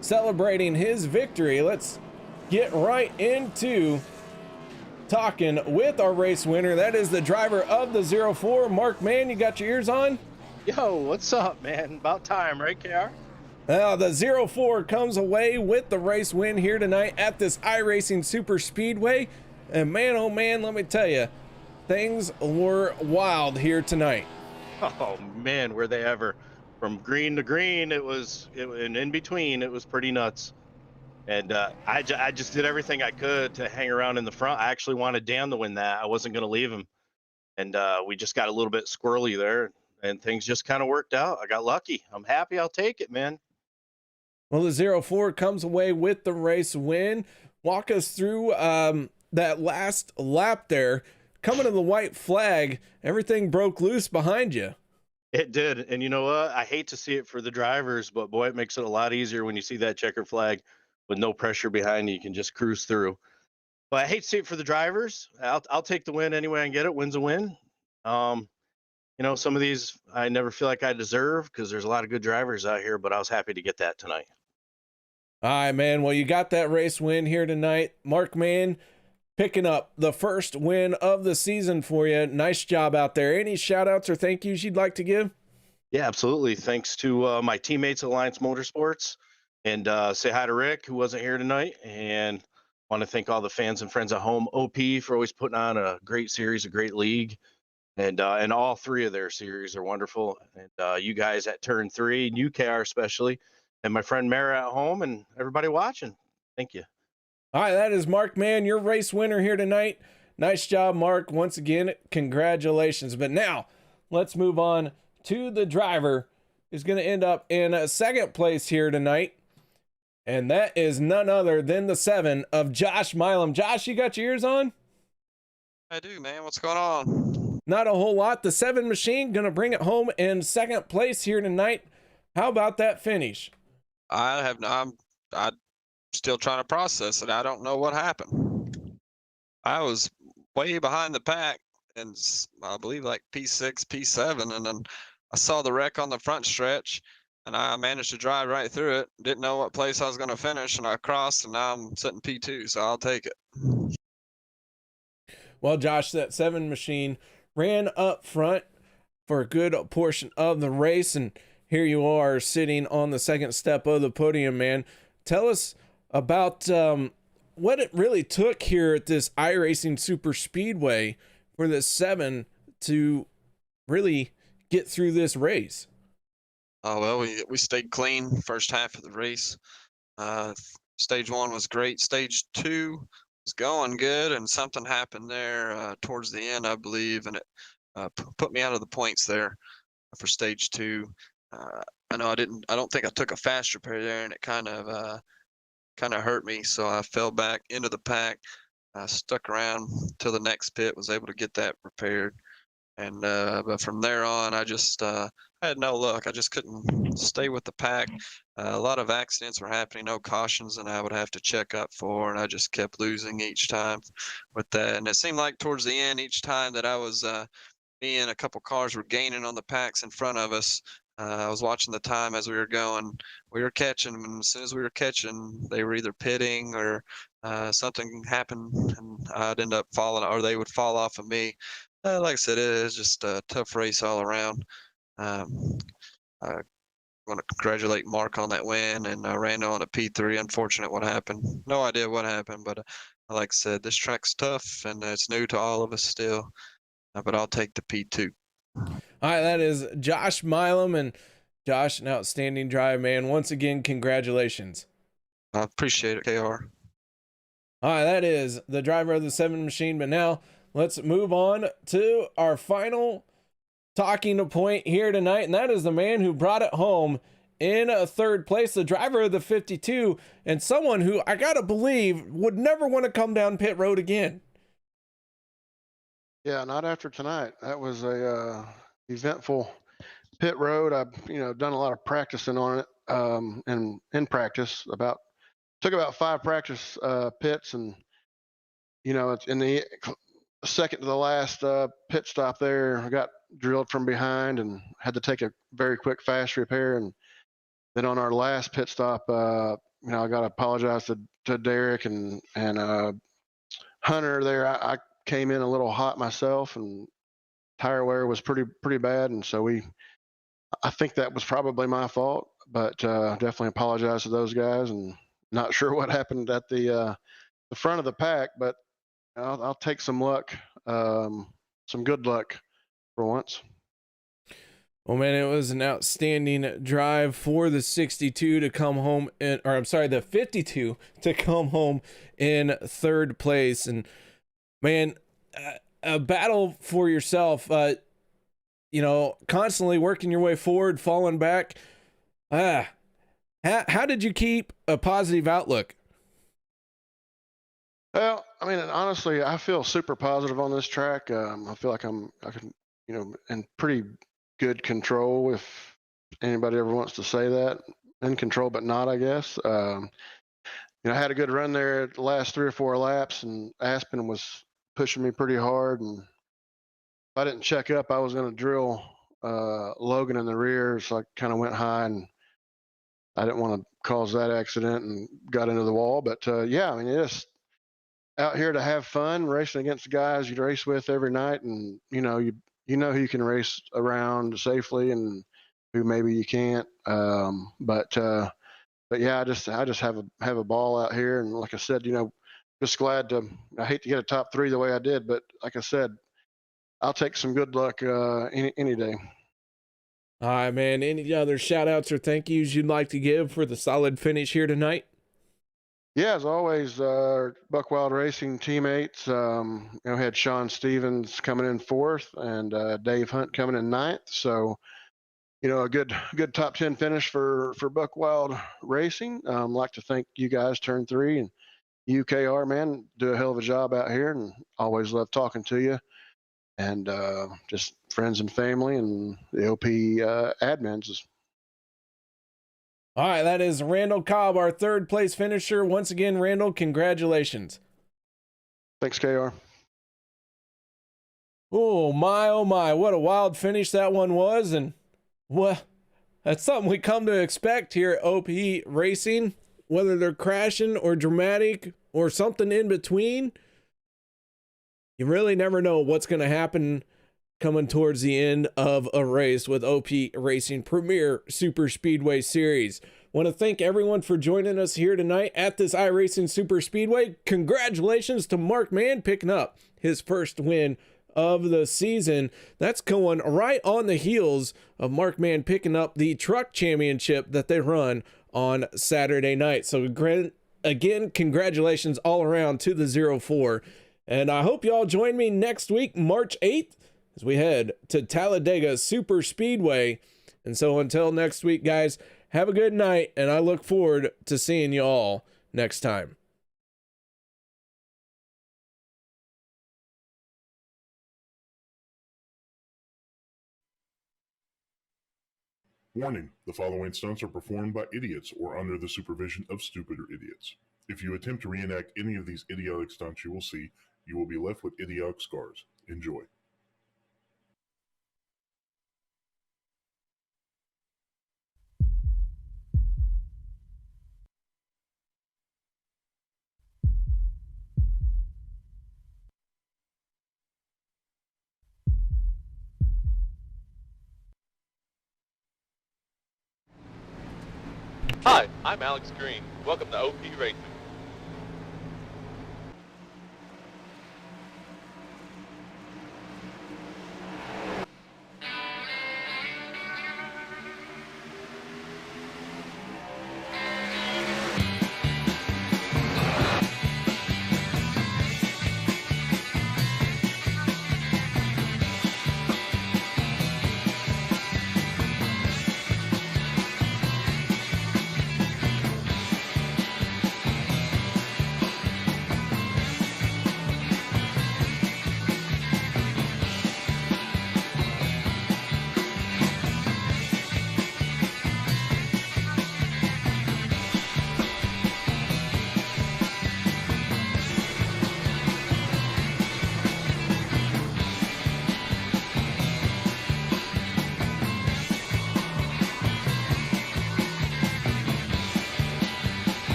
celebrating his victory. Let's get right into talking with our race winner. That is the driver of the 04, Mark Mann. You got your ears on? Yo, what's up, man? About time, right, KR? The 04 comes away with the race win here tonight at this iRacing Superspeedway. And man, oh man, let me tell you, things were wild here tonight. Oh man, were they ever. From green to green, and in between, it was pretty nuts. And I just did everything I could to hang around in the front. I actually wanted Dan to win that. I wasn't going to leave him. And we just got a little bit squirrely there, and things just kind of worked out. I got lucky. I'm happy. I'll take it, man. Well, the 04 comes away with the race win. Walk us through that last lap there. Coming to the white flag, everything broke loose behind you. It did. And you know what? I hate to see it for the drivers, but boy, it makes it a lot easier when you see that checker flag with no pressure behind you. You can just cruise through. But I hate to see it for the drivers. I'll take the win any way I can get it. Win's a win. You know, some of these I never feel like I deserve because there's a lot of good drivers out here, but I was happy to get that tonight. All right, man. Well, you got that race win here tonight. Mark Mann picking up the first win of the season for you. Nice job out there. Any shout outs or thank yous you'd like to give? Yeah, absolutely. Thanks to my teammates at Alliance Motorsports, and say hi to Rick, who wasn't here tonight, and want to thank all the fans and friends at home. OP for always putting on a great series, a great league, and all three of their series are wonderful. And you guys at Turn 3, and UKR especially, and my friend Mara at home, and everybody watching. Thank you. All right, that is Mark Mann, your race winner here tonight. Nice job, Mark. Once again, congratulations. But now, let's move on to the driver who's going to end up in second place here tonight. And that is none other than the 7 of Josh Milam. Josh, you got your ears on? I do, man. What's going on? Not a whole lot. The 7 machine going to bring it home in second place here tonight. How about that finish? I'm still trying to process it. I don't know what happened. I was way behind the pack, and I believe like P6, P7, and then I saw the wreck on the front stretch, and I managed to drive right through it. Didn't know what place I was going to finish, and I crossed, and now I'm sitting P2, so I'll take it. Well, Josh, that 7 machine ran up front for a good portion of the race, and here you are sitting on the second step of the podium, man. Tell us about what it really took here at this iRacing Superspeedway for the 7 to really get through this race. Oh, well, we stayed clean first half of the race. Stage 1 was great. Stage 2 was going good, and something happened there towards the end, I believe, and it put me out of the points there for stage 2. I know I don't think I took a fast repair there, and it kind of hurt me, so I fell back into the pack. I stuck around till the next pit, was able to get that repaired, and but from there on, I just had no luck. I just couldn't stay with the pack. A lot of accidents were happening, no cautions, and I would have to check up for, and I just kept losing each time with that. And it seemed like towards the end, each time that I was me and a couple cars were gaining on the packs in front of us. I was watching the time as we were going. We were catching them, and as soon as we were catching, they were either pitting or something happened, and I'd end up falling, or they would fall off of me. Like I said, it is just a tough race all around. I want to congratulate Mark on that win, and Randall on a P3. Unfortunate what happened. No idea what happened, but like I said, this track's tough, and it's new to all of us still. But I'll take the P2. All right, that is Josh Milam, and Josh, an outstanding drive, man. Once again, congratulations. I appreciate it, KR. All right, that is the driver of the 7 machine. But now let's move on to our final talking point here tonight, and that is the man who brought it home in a third place, the driver of the 52, and someone who I gotta believe would never want to come down pit road again. Yeah, not after tonight. That was a eventful pit road. I've done a lot of practicing on it, and in practice took about 5 practice pits, and it's in the second to the last pit stop there. I got drilled from behind and had to take a very quick fast repair, and then on our last pit stop, I got to apologize to Derek and Hunter there. I came in a little hot myself, and tire wear was pretty bad, and so I think that was probably my fault, but definitely apologize to those guys. And not sure what happened at the front of the pack, but I'll take some luck, some good luck for once. Well, man, it was an outstanding drive for the 62 to come home in, or I'm sorry, the 52 to come home in third place. And man, a battle for yourself, you know, constantly working your way forward, falling back. How did you keep a positive outlook? Well, I mean, honestly, I feel super positive on this track. I feel like I can, you know, in pretty good control, if anybody ever wants to say that. In control, but not, I guess. You know, I had a good run there the last 3 or 4 laps, and Aspen was pushing me pretty hard. And if I didn't check up, I was going to drill Logan in the rear, so I kind of went high, and I didn't want to cause that accident and got into the wall. But yeah, I mean, it's out here to have fun, racing against the guys you race with every night, and you know who you can race around safely and who maybe you can't. But yeah, I just have a ball out here, and like I said, you know, just glad to. I hate to get a top 3 the way I did, but like I said, I'll take some good luck any day. All right, man. Any other shout outs or thank yous you'd like to give for the solid finish here tonight? Yeah, as always, Buck Wild Racing teammates. You know, had Sean Stevens coming in 4th and Dave Hunt coming in 9th. So, you know, a good top 10 finish for Buck Wild Racing. Like to thank you guys, Turn 3 and UKR, man, do a hell of a job out here, and always love talking to you. And just friends and family and the OP admins. All right, that is Randall Cobb, our 3rd place finisher. Once again, Randall, congratulations. Thanks, KR. Oh my, what a wild finish that one was. And well, that's something we come to expect here at OP Racing, whether they're crashing or dramatic or something in between. You really never know what's going to happen coming towards the end of a race with OP Racing Premier Super Speedway Series. Want to thank everyone for joining us here tonight at this iRacing Super Speedway. Congratulations to Mark Mann picking up his first win of the season. That's going right on the heels of Mark Mann picking up the truck championship that they run on Saturday night. So again, congratulations all around to the 04. And I hope y'all join me next week, March 8th, as we head to Talladega Super Speedway. And so until next week, guys, have a good night, and I look forward to seeing you all next time. Warning, the following stunts are performed by idiots or under the supervision of stupider idiots. If you attempt to reenact any of these idiotic stunts you will see, you will be left with idiotic scars. Enjoy. Hi, I'm Alex Green. Welcome to OP Racing.